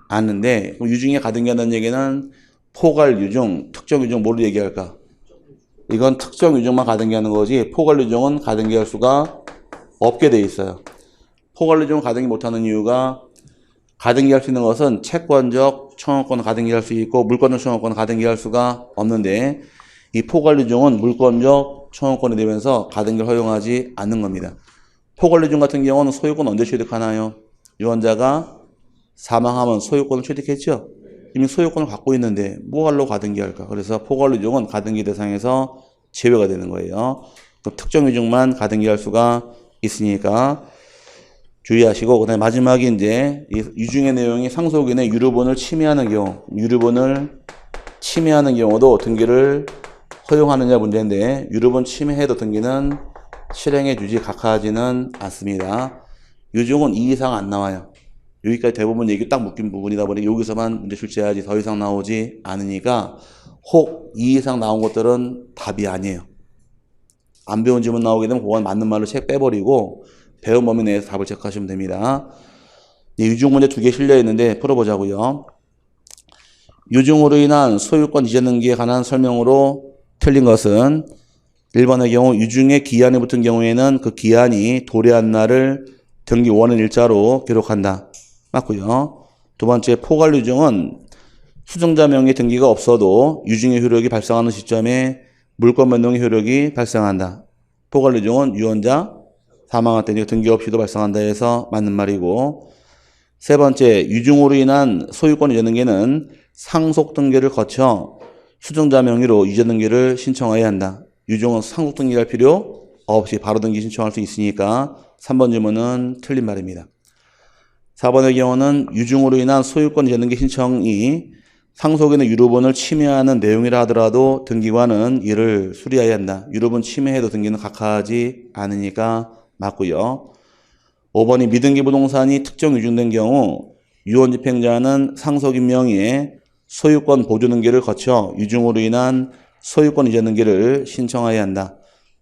않는데 유중에 가등기한다는 얘기는 포괄 유중, 특정 유중 뭐로 얘기할까? 이건 특정 유중만 가등기하는 거지 포괄 유중은 가등기할 수가 없게 돼 있어요. 포괄 유중은 가등기 못하는 이유가 가등기할 수 있는 것은 채권적 청구권은 가등기할 수 있고 물권적 청구권은 가등기할 수가 없는데 이 포괄 유중은 물권적 청구권이 되면서 가등기를 허용하지 않는 겁니다. 포괄 유중 같은 경우는 소유권 언제 취득하나요? 유언자가 사망하면 소유권을 취득했죠. 이미 소유권을 갖고 있는데 뭐하러 가등기할까? 그래서 포괄 유중은 가등기 대상에서 제외가 되는 거예요. 특정 유중만 가등기할 수가 있으니까 주의하시고 그다음에 마지막에 이제 이 유중의 내용이 상속인의 유류분을 침해하는 경우, 유류분을 침해하는 경우도 등기를 허용하느냐 문제인데 유류분 침해해도 등기는 실행해 주지 각하하지는 않습니다. 유중은 2 이상 안 나와요. 여기까지 대부분 얘기 딱 묶인 부분이다 보니 여기서만 문제 출제하지 더 이상 나오지 않으니까 혹 2 이상 나온 것들은 답이 아니에요. 안 배운 질문 나오게 되면 그건 맞는 말로 책 빼버리고 배운 범위 내에서 답을 체크하시면 됩니다. 유중 문제 2개 실려 있는데 풀어보자고요. 유중으로 인한 소유권 이전 등기에 관한 설명으로 틀린 것은 1번의 경우 유중에 기한이 붙은 경우에는 그 기한이 도래한 날을 등기 원인 일자로 기록한다. 맞고요. 두 번째 포괄 유중은 수증자 명의 등기가 없어도 유중의 효력이 발생하는 시점에 물권 변동의 효력이 발생한다. 포괄 유중은 유언자 사망할 때 등기 없이도 발생한다 해서 맞는 말이고 세 번째 유중으로 인한 소유권 이전 등기는 상속 등기를 거쳐 수증자 명의로 이전 등기를 신청해야 한다. 유중은 상속 등기할 필요 없이 바로 등기 신청할 수 있으니까 3번 질문은 틀린 말입니다. 4번의 경우는 유중으로 인한 소유권 이전 등기 신청이 상속인의 유류분을 침해하는 내용이라 하더라도 등기관은 이를 수리해야 한다. 유류분 침해해도 등기는 각하하지 않으니까 맞고요. 5번이 미등기 부동산이 특정 유증된 경우 유언집행자는 상속인 명의의 소유권 보존 등기를 거쳐 유증으로 인한 소유권 이전 등기를 신청해야 한다.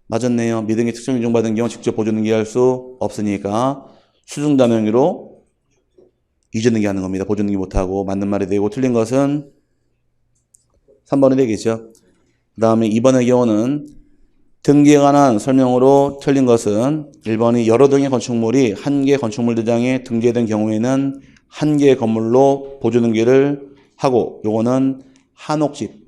맞았네요. 미등기 특정 유증받은 경우 직접 보존 등기할 수 없으니까 수증자 명의로 이전 등기하는 겁니다. 보존 등기 못하고 맞는 말이 되고 틀린 것은 3번이 되겠죠. 그 다음에 2번의 경우는 등기에 관한 설명으로 틀린 것은 1번이 여러 등의 건축물이 한 개 건축물 대장에 등재된 경우에는 한 개의 건물로 보존 등기를 하고 요거는 한옥집.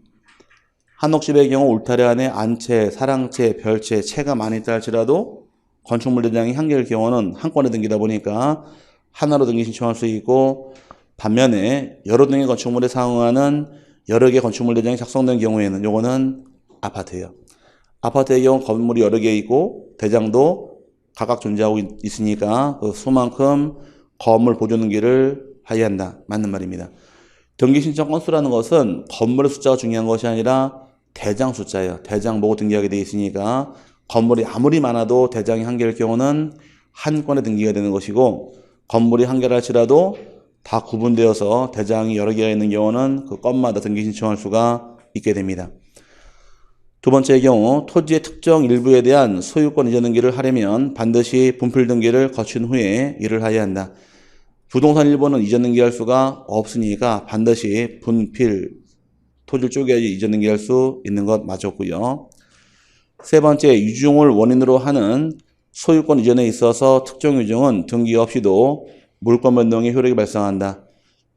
한옥집의 경우 울타리 안에 안채, 사랑채, 별채, 채가 많이 있다 할지라도 건축물 대장이 한 개일 경우는 한 건에 등기다 보니까 하나로 등기 신청할 수 있고 반면에 여러 등의 건축물에 상응하는 여러 개 건축물 대장이 작성된 경우에는 요거는 아파트예요. 아파트의 경우 건물이 여러 개 있고 대장도 각각 존재하고 있으니까 그 수만큼 건물 보존 등기를 해야 한다. 맞는 말입니다. 등기 신청 건수라는 것은 건물의 숫자가 중요한 것이 아니라 대장 숫자예요. 대장 보고 등기하게 돼 있으니까 건물이 아무리 많아도 대장이 한 개일 경우는 한 건에 등기가 되는 것이고 건물이 한 개라 할지라도 다 구분되어서 대장이 여러 개가 있는 경우는 그 건마다 등기 신청할 수가 있게 됩니다. 두 번째의 경우 토지의 특정 일부에 대한 소유권 이전 등기를 하려면 반드시 분필 등기를 거친 후에 이를 하여야 한다. 부동산 일부는 이전 등기할 수가 없으니까 반드시 분필 토지를 쪼개야지 이전 등기할 수 있는 것 맞았고요. 세 번째, 유증을 원인으로 하는 소유권 이전에 있어서 특정 유증은 등기 없이도 물권 변동의 효력이 발생한다.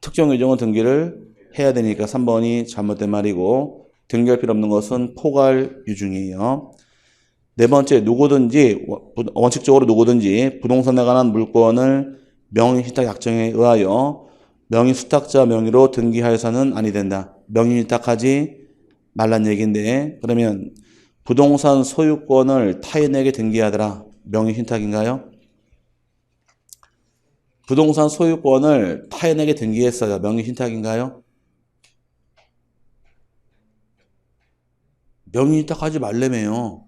특정 유증은 등기를 해야 되니까 3번이 잘못된 말이고 등기할 필요 없는 것은 포괄 유증이에요. 네 번째, 원칙적으로 누구든지 부동산에 관한 물권을 명의신탁 약정에 의하여 명의수탁자 명의로 등기하여서는 아니 된다. 명의신탁하지 말란 얘기인데 그러면 부동산 소유권을 타인에게 등기하더라. 명의신탁인가요? 부동산 소유권을 타인에게 등기했어요. 명의신탁인가요? 명의신탁하지 말래매요.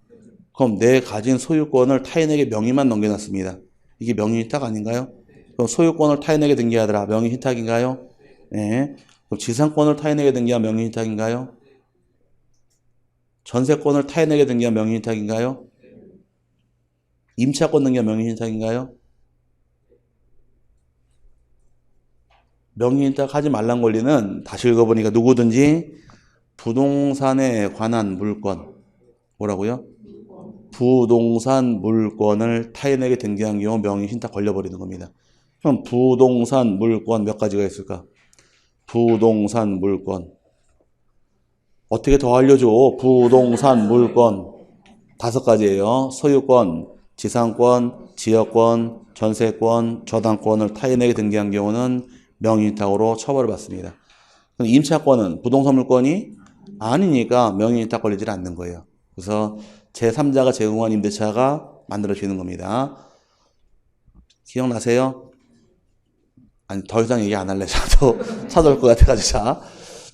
그럼 내 가진 소유권을 타인에게 명의만 넘겨놨습니다. 이게 명의신탁 아닌가요? 그럼 소유권을 타인에게 등기하더라. 명의신탁인가요? 네. 그럼 지상권을 타인에게 등기한 명의신탁인가요? 전세권을 타인에게 등기한 명의신탁인가요? 임차권 등기한 명의신탁인가요? 명의신탁 하지 말란 권리는 다시 읽어보니까 누구든지 부동산에 관한 물권, 뭐라고요? 부동산 물권을 타인에게 등기한 경우 명의신탁 걸려버리는 겁니다. 그럼 부동산 물권 몇 가지가 있을까? 부동산 물권. 어떻게 더 알려줘? 부동산 물권 5가지예요. 소유권, 지상권, 지역권, 전세권, 저당권을 타인에게 등기한 경우는 명의신탁으로 처벌을 받습니다. 임차권은 부동산 물권이 아니니까 명의신탁 걸리지 않는 거예요. 그래서 제3자가 제공한 임대차가 만들어지는 겁니다. 기억나세요? 아니, 더 이상 얘기 안 할래. 저도 찾아올 것 같아가지고. 자,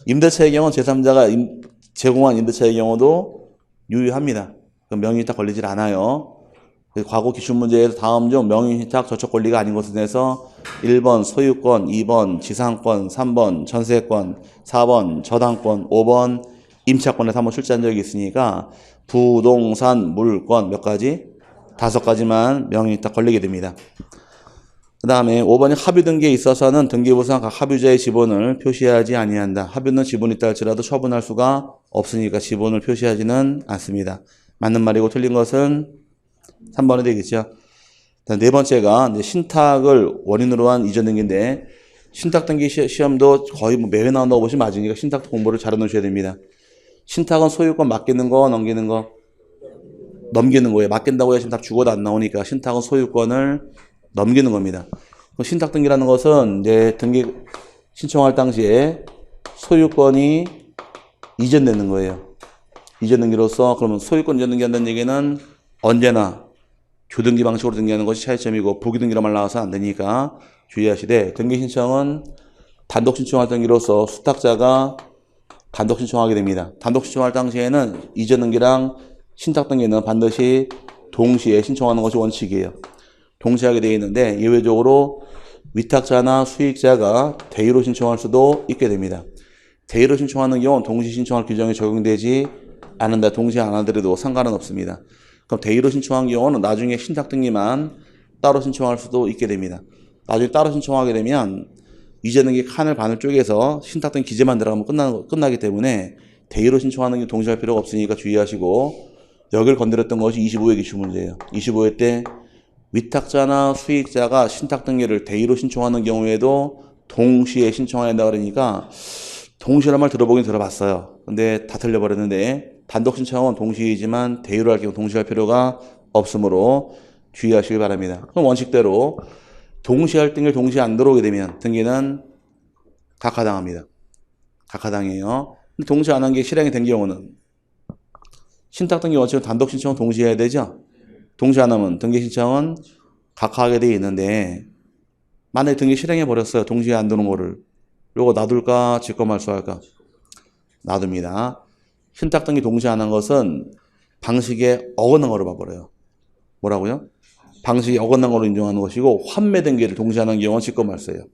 임대차의 경우 제3자가 제공한 임대차의 경우도 유효합니다. 그럼 명의신탁 걸리질 않아요. 과거 기출문제에서 다음 중 명의신탁 저촉 권리가 아닌 것에 대해서 1번 소유권, 2번 지상권, 3번 전세권, 4번 저당권, 5번 임차권에서 한번 출제한 적이 있으니까 부동산 물권 몇 가지? 5가지만 명의신탁 걸리게 됩니다. 그 다음에 5번이 합유 등기에 있어서는 등기부상 각 합유자의 지분을 표시하지 아니한다. 합유는 지분이 있다 할지라도 처분할 수가 없으니까 지분을 표시하지는 않습니다. 맞는 말이고 틀린 것은 3번이 되겠죠. 네 번째가 이제 신탁을 원인으로 한 이전 등기인데 신탁 등기 시험도 거의 뭐 매회 나온다고 보시면 맞으니까 신탁 공부를 잘 해놓으셔야 됩니다. 신탁은 소유권 맡기는 거, 넘기는 거? 넘기는 거예요. 맡긴다고 해야 신탁 죽어도 안 나오니까 신탁은 소유권을 넘기는 겁니다. 신탁 등기라는 것은 이제 등기 신청할 당시에 소유권이 이전되는 거예요. 이전 등기로서 그러면 소유권 이전 등기한다는 얘기는 언제나 조등기 방식으로 등기하는 것이 차이점이고 부기등기란 말 나와서 안 되니까 주의하시되 등기 신청은 단독 신청할 등기로서 수탁자가 단독 신청하게 됩니다. 단독 신청할 당시에는 이전 등기랑 신탁 등기는 반드시 동시에 신청하는 것이 원칙이에요. 동시에 하게 되어 있는데 예외적으로 위탁자나 수익자가 대의로 신청할 수도 있게 됩니다. 대의로 신청하는 경우는 동시 신청할 규정이 적용되지 않는다. 동시에 안 하더라도 상관은 없습니다. 그럼 대의로 신청한 경우는 나중에 신탁 등기만 따로 신청할 수도 있게 됩니다. 나중에 따로 신청하게 되면 이전 등기 칸을 반을 쪼개서 신탁 등기 기재만 들어가면 끝나기 때문에 대의로 신청하는 게 동시할 필요가 없으니까 주의하시고 여기를 건드렸던 것이 25회 기출문제예요. 25회 때 위탁자나 수익자가 신탁 등기를 대의로 신청하는 경우에도 동시에 신청해야 한다 그러니까 동시라는 말 들어보긴 들어봤어요. 근데 다 틀려버렸는데 단독 신청은 동시이지만 대의로 할 경우 동시에 할 필요가 없으므로 주의하시길 바랍니다. 그럼 원칙대로 동시에 할 등기를 동시에 안 들어오게 되면 등기는 각하당합니다. 각하당해요. 근데 동시에 안 한 게 실행이 된 경우는 신탁 등기 원칙은 단독 신청은 동시에 해야 되죠. 동시에 안 하면 등기 신청은 각하하게 되어 있는데 만약에 등기 실행해 버렸어요. 동시에 안 두는 거를. 요거 놔둘까 직권 말소할까? 놔둡니다. 신탁 등기 동시에 안 한 것은 방식에 어긋난 거로 봐버려요. 뭐라고요? 방식이 어긋난 거로 인정하는 것이고 환매 등기를 동시에 하는 경우는 직권 말소예요.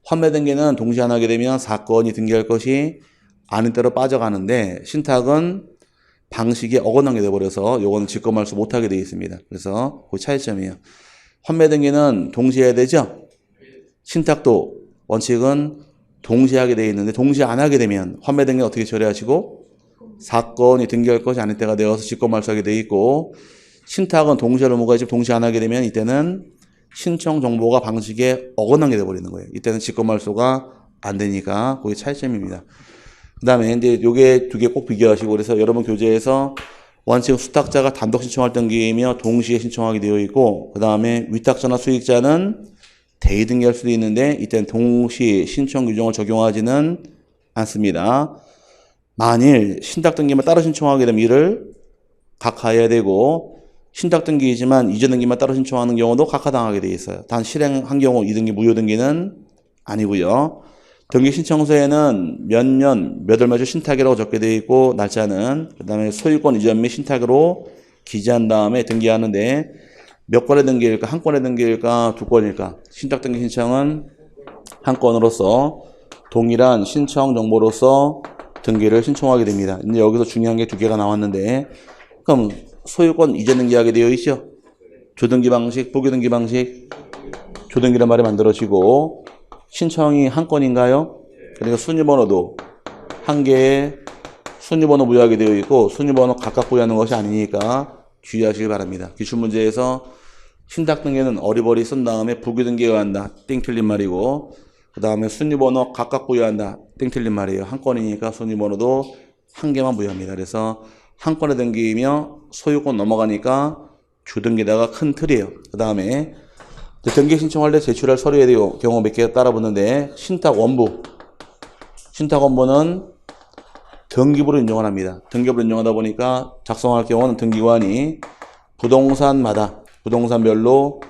환매 등기는 동시에 안 하게 되면 사건이 등기할 것이 아닌 대로 빠져가는데 신탁은 방식이 어긋나게 돼버려서 요거는 직권말소 못하게 되어 있습니다. 그래서 그 차이점이에요. 환매 등기는 동시에 해야 되죠? 신탁도 원칙은 동시에 하게 되어 있는데 동시에 안 하게 되면 환매 등기는 어떻게 처리하시고 사건이 등기할 것이 아닌 때가 되어서 직권말소하게 되어 있고 신탁은 동시에 의무가 있지만 동시에 안 하게 되면 이때는 신청 정보가 방식에 어긋나게 돼버리는 거예요. 이때는 직권말소가 안 되니까 그게 차이점입니다. 그 다음에 이제 요게 두 개 꼭 비교하시고 그래서 여러분 교재에서 원칙 수탁자가 단독 신청할 등기이며 동시에 신청하게 되어 있고 그 다음에 위탁자나 수익자는 대의 등기할 수도 있는데 이때는 동시 신청 규정을 적용하지는 않습니다. 만일 신탁 등기만 따로 신청하게 되면 이를 각하해야 되고 신탁 등기이지만 이전 등기만 따로 신청하는 경우도 각하당하게 되어 있어요. 단 실행한 경우 이 등기 무효 등기는 아니고요. 등기 신청서에는 몇 년, 몇 월 며칠 신탁이라고 적게 되어 있고 날짜는 그다음에 소유권 이전 및 신탁으로 기재한 다음에 등기하는데 몇 건의 등기일까? 한 건의 등기일까? 두 건일까? 신탁 등기 신청은 한 건으로서 동일한 신청 정보로서 등기를 신청하게 됩니다. 근데 여기서 중요한 게 두 개가 나왔는데 그럼 소유권 이전 등기하게 되어 있죠? 조등기 방식, 부교등기 방식, 조등기란 말이 만들어지고 신청이 한 건인가요? 그러니까 순위번호도 한 개의 순위번호 부여하게 되어 있고 순위번호 각각 부여하는 것이 아니니까 주의하시길 바랍니다. 기출문제에서 신탁 등기는 어리버리 쓴 다음에 부교등기가 한다. 땡 틀린 말이고 그 다음에 순위번호 각각 부여한다. 땡 틀린 말이에요. 한 건이니까 순위번호도 한 개만 부여합니다. 그래서 한 건에 등기이며 소유권 넘어가니까 주등기다가 큰 틀이에요. 그 다음에 등기 신청할 때 제출할 서류에 대한 경우 몇 개가 따라붙는데 신탁 원부는 등기부로 인정을 합니다. 등기부로 인정하다 보니까 작성할 경우는 등기관이 부동산별로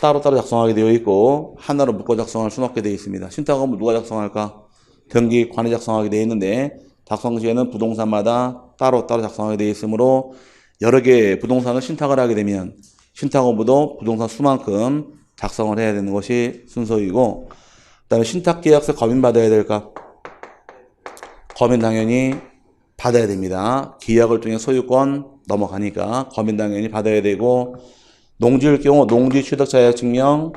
따로따로 작성하게 되어 있고 하나로 묶어 작성할 수는 없게 되어 있습니다. 신탁 원부 누가 작성할까? 등기관이 작성하게 되어 있는데 작성 시에는 부동산마다 따로따로 작성하게 되어 있으므로 여러 개의 부동산을 신탁을 하게 되면 신탁 원부도 부동산 수만큼 작성을 해야 되는 것이 순서이고 그 다음에 신탁계약서 검인 받아야 될까? 검인 당연히 받아야 됩니다. 계약을 통해 소유권 넘어가니까 검인 당연히 받아야 되고 농지일 경우 농지 취득 자격증명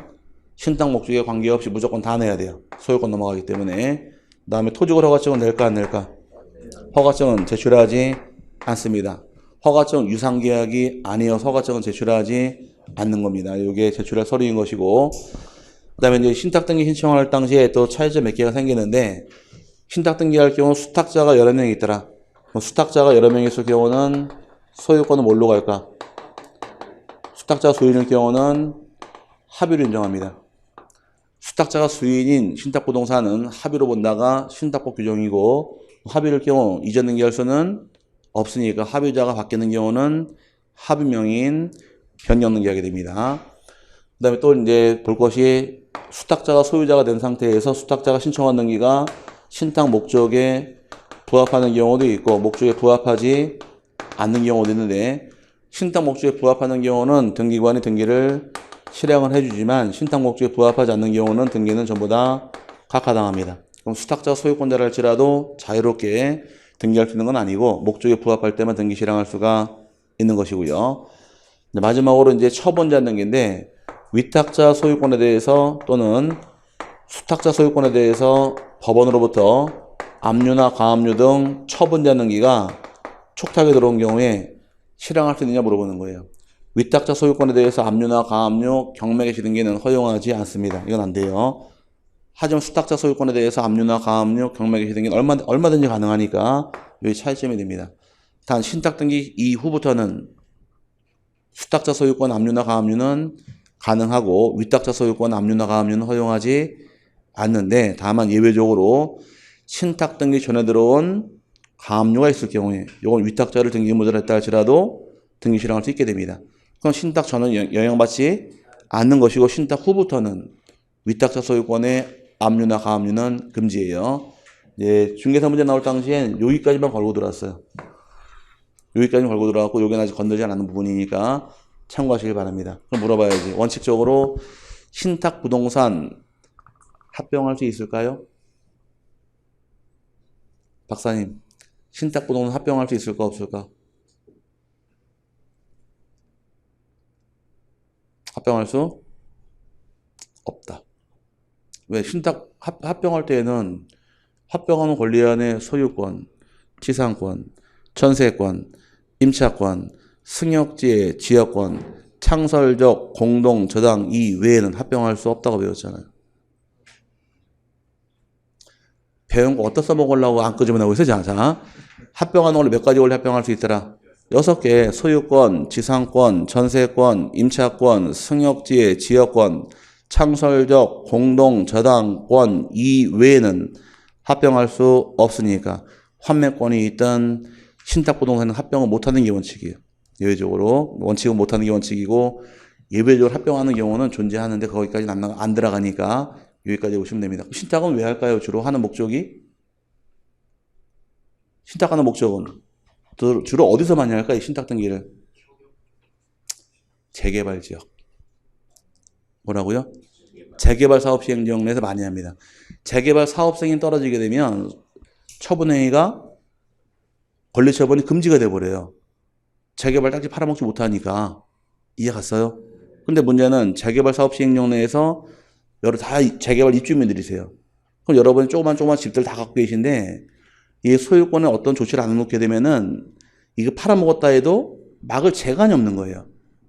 신탁 목적에 관계없이 무조건 다 내야 돼요. 소유권 넘어가기 때문에 그 다음에 토지권 허가증은 낼까 안 낼까? 허가증은 제출하지 않습니다. 허가증 유상계약이 아니어서 허가증은 제출하지 않는 겁니다. 이게 제출할 서류인 것이고 그 다음에 이제 신탁 등기 신청할 당시에 또 차이점 몇 개가 생기는데 신탁 등기할 경우 수탁자가 여러 명이 있더라. 수탁자가 여러 명이 있을 경우는 소유권은 뭘로 갈까? 수탁자 수인일 경우는 합의로 인정합니다. 수탁자가 수인인 신탁부동산은 합의로 본다가 신탁법 규정이고 합의일 경우 이전 등기할 수는 없으니까 합의자가 바뀌는 경우는 합의명인 변경 등기하게 됩니다. 그 다음에 또 이제 볼 것이 수탁자가 소유자가 된 상태에서 수탁자가 신청한 등기가 신탁 목적에 부합하는 경우도 있고 목적에 부합하지 않는 경우도 있는데 신탁 목적에 부합하는 경우는 등기관이 등기를 실행을 해주지만 신탁 목적에 부합하지 않는 경우는 등기는 전부 다 각하당합니다. 그럼 수탁자 소유권자라 할지라도 자유롭게 등기할 수 있는 건 아니고 목적에 부합할 때만 등기 실행할 수가 있는 것이고요. 마지막으로 이제 처분자 등기인데 위탁자 소유권에 대해서 또는 수탁자 소유권에 대해서 법원으로부터 압류나 가압류 등 처분자 등기가 촉탁에 들어온 경우에 실행할 수 있느냐 물어보는 거예요. 위탁자 소유권에 대해서 압류나 가압류, 경매개시 등기는 허용하지 않습니다. 이건 안 돼요. 하지만 수탁자 소유권에 대해서 압류나 가압류, 경매개시 등기는 얼마든지 가능하니까 여기 차이점이 됩니다. 단 신탁 등기 이후부터는 수탁자 소유권 압류나 가압류는 가능하고 위탁자 소유권 압류나 가압류는 허용하지 않는데 다만 예외적으로 신탁 등기 전에 들어온 가압류가 있을 경우에 이건 위탁자를 등기 의무자로 했다 할지라도 등기 실행할 수 있게 됩니다. 그럼 신탁 전은 영향받지 않는 것이고 신탁 후부터는 위탁자 소유권의 압류나 가압류는 금지예요. 이제 중개사 문제 나올 당시엔 여기까지만 걸고 들어왔어요. 여기까지만 걸고 들어왔고 여기는 아직 건들지 않는 부분이니까 참고하시길 바랍니다. 그럼 물어봐야지. 원칙적으로 신탁 부동산 합병할 수 있을까요? 박사님, 신탁부동산 합병할 수 있을까 없을까? 합병할 수 없다. 왜? 합병할 때에는 합병하는 권리안의 소유권, 지상권, 전세권, 임차권, 승역지의 지역권, 창설적 공동 저당 이외에는 합병할 수 없다고 배웠잖아요. 배운 거 어디다 써먹으려고 안 끄집어내고 있어? 자, 합병하는 걸로 몇 가지 원리 합병할 수 있더라? 6개, 소유권, 지상권, 전세권, 임차권, 승역지의 지역권, 창설적 공동 저당권 이외에는 합병할 수 없으니까 환매권이 있던 신탁부동산은 합병을 못하는 게 원칙이에요. 예외적으로 원칙은 못하는 게 원칙이고 예외적으로 합병하는 경우는 존재하는데 거기까지는 안 들어가니까 여기까지 보시면 됩니다. 신탁은 왜 할까요? 주로 하는 목적이? 신탁하는 목적은 주로 어디서 많이 할까요? 신탁 등기를? 재개발 지역. 뭐라고요? 재개발 사업 시행 지역 내에서 많이 합니다. 재개발 사업 승인이 떨어지게 되면 처분행위가 권리 처분이 금지가 돼버려요. 재개발 딱지 팔아먹지 못하니까. 이해 갔어요? 근데 문제는 재개발 사업 시행령 내에서 다 재개발 입주민들이세요. 그럼 여러분이 조그만 집들 다 갖고 계신데 이 소유권에 어떤 조치를 안 놓게 되면은 이거 팔아먹었다 해도 막을 재간이 없는 거예요.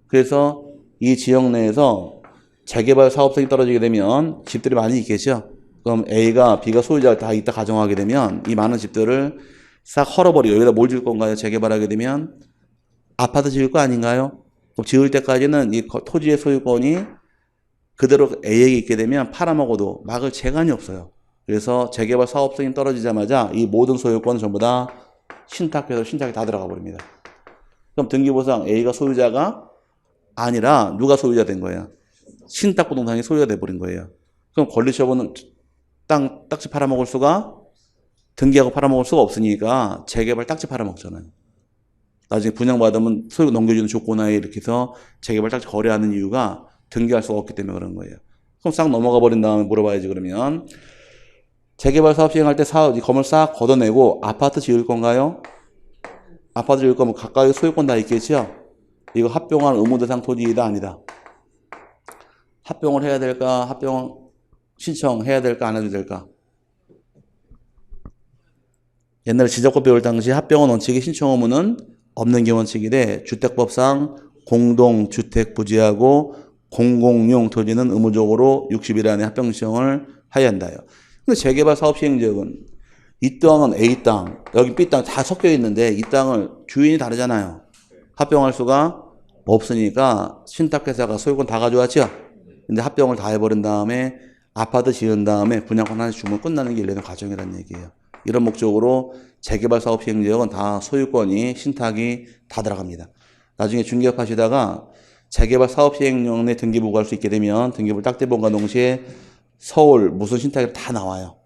그래서 이 지역 내에서 재개발 사업성이 떨어지게 되면 집들이 많이 있겠죠. 그럼 A가 B가 소유자가 다 있다 가정하게 되면 이 많은 집들을 싹 헐어버리고 여기다 뭘 지을 건가요? 재개발하게 되면 아파트 지을 거 아닌가요? 그럼 지을 때까지는 이 토지의 소유권이 그대로 A에게 있게 되면 팔아먹어도 막을 재간이 없어요. 그래서 재개발 사업성이 떨어지자마자 이 모든 소유권은 전부 다 신탁해서 신탁이 다 들어가 버립니다. 그럼 등기부상 A가 소유자가 아니라 누가 소유자 된 거예요? 신탁부동산이 소유가 돼버린 거예요. 그럼 권리처분은 딱지 팔아먹을 수가 등기하고 팔아먹을 수가 없으니까 재개발 딱지 팔아먹잖아요. 나중에 분양받으면 소유 넘겨주는 조건하에 이렇게 해서 재개발 딱지 거래하는 이유가 등기할 수가 없기 때문에 그런 거예요. 그럼 싹 넘어가 버린 다음에 물어봐야지 그러면 재개발 사업 시행할 때 건물 싹 걷어내고 아파트 지을 건가요? 아파트 지을 거면 가까이 소유권 다 있겠죠? 이거 합병한 의무대상 토지이다 아니다? 합병을 해야 될까? 합병 신청해야 될까? 안 해도 될까? 옛날에 지적법 배울 당시 합병원 원칙이 신청 의무는 없는 게 원칙이래. 주택법상 공동주택 부지하고 공공용 토지는 의무적으로 60일 안에 합병 신청을 해야 한다요. 근데 재개발 사업 시행 지역은 이 땅은 A 땅, 여기 B 땅 다 섞여 있는데 이 땅을 주인이 다르잖아요. 합병할 수가 없으니까 신탁회사가 소유권 다 가져왔죠. 근데 합병을 다 해버린 다음에 아파트 지은 다음에 분양권 하나 주면 끝나는 게 일련의 과정이라는 얘기예요. 이런 목적으로 재개발 사업 시행 지역은 다 소유권이 신탁이 다 들어갑니다. 나중에 중개업 하시다가 재개발 사업 시행령 내 등기부 구할 수 있게 되면 등기부 딱 대본과 동시에 서울 무슨 신탁이 다 나와요.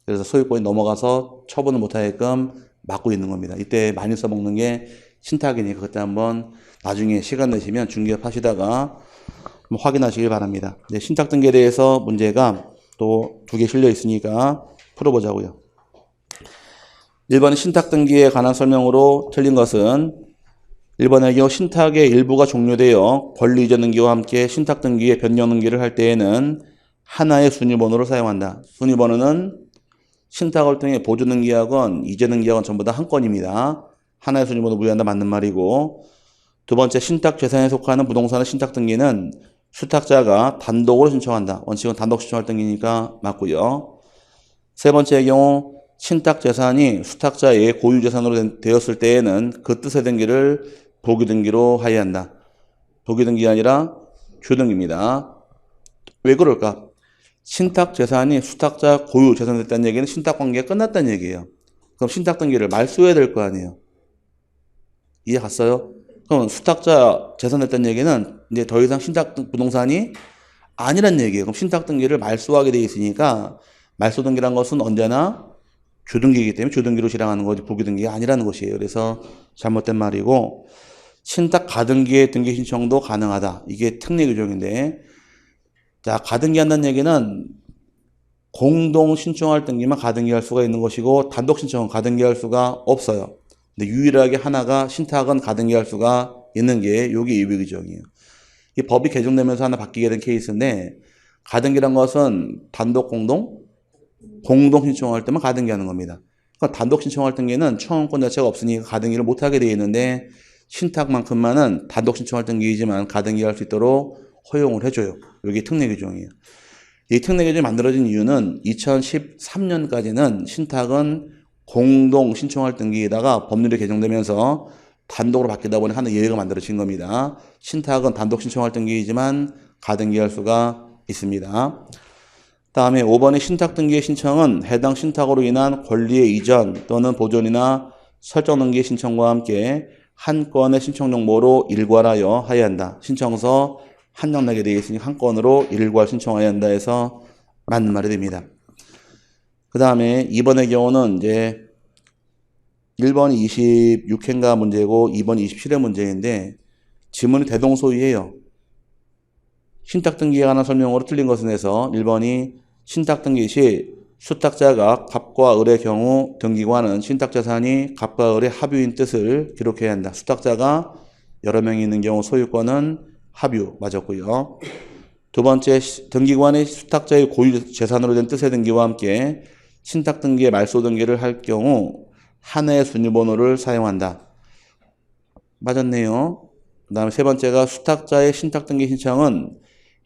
그래서 소유권이 넘어가서 처분을 못하게끔 막고 있는 겁니다. 이때 많이 써먹는 게 신탁이니까 그때 한번 나중에 시간 내시면 중개업 하시다가 확인하시길 바랍니다. 네, 신탁 등기에 대해서 문제가 또 2개 실려 있으니까 풀어보자고요. 1번은 신탁 등기에 관한 설명으로 틀린 것은 1번의 경우 신탁의 일부가 종료되어 권리 이전 등기와 함께 신탁 등기에 변경 등기를 할 때에는 하나의 순위번호를 사용한다. 순위번호는 신탁을 통해 보조 등기하건 이전 등기하건 전부 다 한 건입니다. 하나의 순위번호 부여한다 맞는 말이고, 두 번째 신탁 재산에 속하는 부동산의 신탁 등기는 수탁자가 단독으로 신청한다. 원칙은 단독 신청할 등기니까 맞고요. 세 번째의 경우 신탁 재산이 수탁자의 고유 재산으로 되었을 때에는 그 뜻의 등기를 보기 등기로 하여야 한다. 보기 등기가 아니라 주등기입니다. 왜 그럴까? 신탁 재산이 수탁자 고유 재산이 됐다는 얘기는 신탁 관계가 끝났다는 얘기예요. 그럼 신탁 등기를 말소해야 될 거 아니에요. 이해 갔어요? 그럼 수탁자 재산 됐다는 얘기는 이제 더 이상 신탁 부동산이 아니란 얘기예요. 그럼 신탁 등기를 말소하게 돼 있으니까 말소 등기란 것은 언제나 주등기이기 때문에 주등기로 실행하는 거지 보기 등기가 아니라는 것이에요. 그래서 잘못된 말이고, 신탁 가등기의 등기 신청도 가능하다. 이게 특례 규정인데, 자, 가등기 한다는 얘기는 공동 신청할 등기만 가등기할 수가 있는 것이고 단독 신청은 가등기할 수가 없어요. 근데 유일하게 하나가 신탁은 가등기할 수가 있는 게 요게 이외 규정이에요. 이 법이 개정되면서 하나 바뀌게 된 케이스인데 가등기란 것은 단독 공동 신청할 때만 가등기하는 겁니다. 그러니까 단독 신청할 등기는 청구권 자체가 없으니까 가등기를 못하게 되어 있는데 신탁만큼만은 단독 신청할 등기이지만 가등기할 수 있도록 허용을 해줘요. 이게 특례 규정이에요. 이 특례 규정이 만들어진 이유는 2013년까지는 신탁은 공동 신청할 등기에다가 법률이 개정되면서 단독으로 바뀌다 보니 하는 예외가 만들어진 겁니다. 신탁은 단독 신청할 등기이지만 가등기할 수가 있습니다. 다음에 5번의 신탁 등기의 신청은 해당 신탁으로 인한 권리의 이전 또는 보존이나 설정 등기 신청과 함께 한 건의 신청 정보로 일괄하여 하여야 한다. 신청서 한 장 내게 되어 있으니 한 건으로 일괄 신청해야 한다 해서 맞는 말이 됩니다. 그 다음에 2번의 경우는 이제 1번이 26회인가 문제고 2번이 27회 문제인데 지문이 대동소이해요. 신탁 등기에 관한 설명으로 틀린 것은 해서 1번이 신탁 등기 시 수탁자가 갑과 을의 경우 등기관은 신탁자산이 갑과 을의 합유인 뜻을 기록해야 한다. 수탁자가 여러 명이 있는 경우 소유권은 합유 맞았고요. 두 번째, 등기관이 수탁자의 고유 재산으로 된 뜻의 등기와 함께 신탁 등기의 말소 등기를 할 경우 한 해의 순위번호를 사용한다. 맞았네요. 그 다음에 세 번째가 수탁자의 신탁 등기 신청은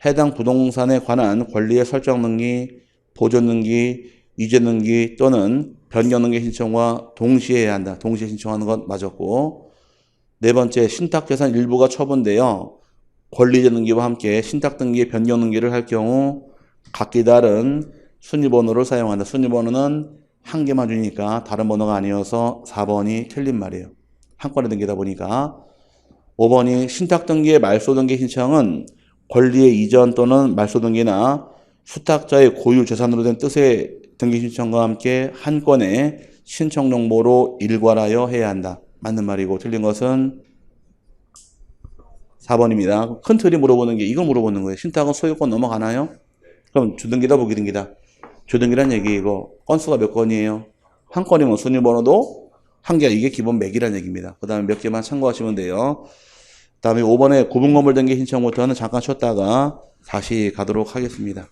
해당 부동산에 관한 권리의 설정 등기, 보존 등기, 이전 등기 또는 변경 등기 신청과 동시에 해야 한다. 동시에 신청하는 것 맞았고, 네 번째, 신탁 재산 일부가 처분되어 권리이전 등기와 함께 신탁 등기의 변경 등기를 할 경우 각기 다른 순위번호를 사용한다. 순위번호는 한 개만 주니까 다른 번호가 아니어서 4번이 틀린 말이에요. 한 건에 등기다 보니까. 5번이 신탁 등기의 말소 등기 신청은 권리의 이전 또는 말소 등기나 수탁자의 고유 재산으로 된 뜻의 등기 신청과 함께 한 건의 신청 정보로 일괄하여 해야 한다. 맞는 말이고 틀린 것은 4번입니다. 큰 틀이 물어보는 게 이걸 물어보는 거예요. 신탁은 소유권 넘어가나요? 그럼 주등기다 부기등기다. 주등기란 얘기이고 건수가 몇 건이에요? 한 건이면 순위번호도 한 개, 이게 기본 맥이란 얘기입니다. 그 다음에 몇 개만 참고하시면 돼요. 그 다음에 5번에 구분건물 등기 신청부터는 잠깐 쉬었다가 다시 가도록 하겠습니다.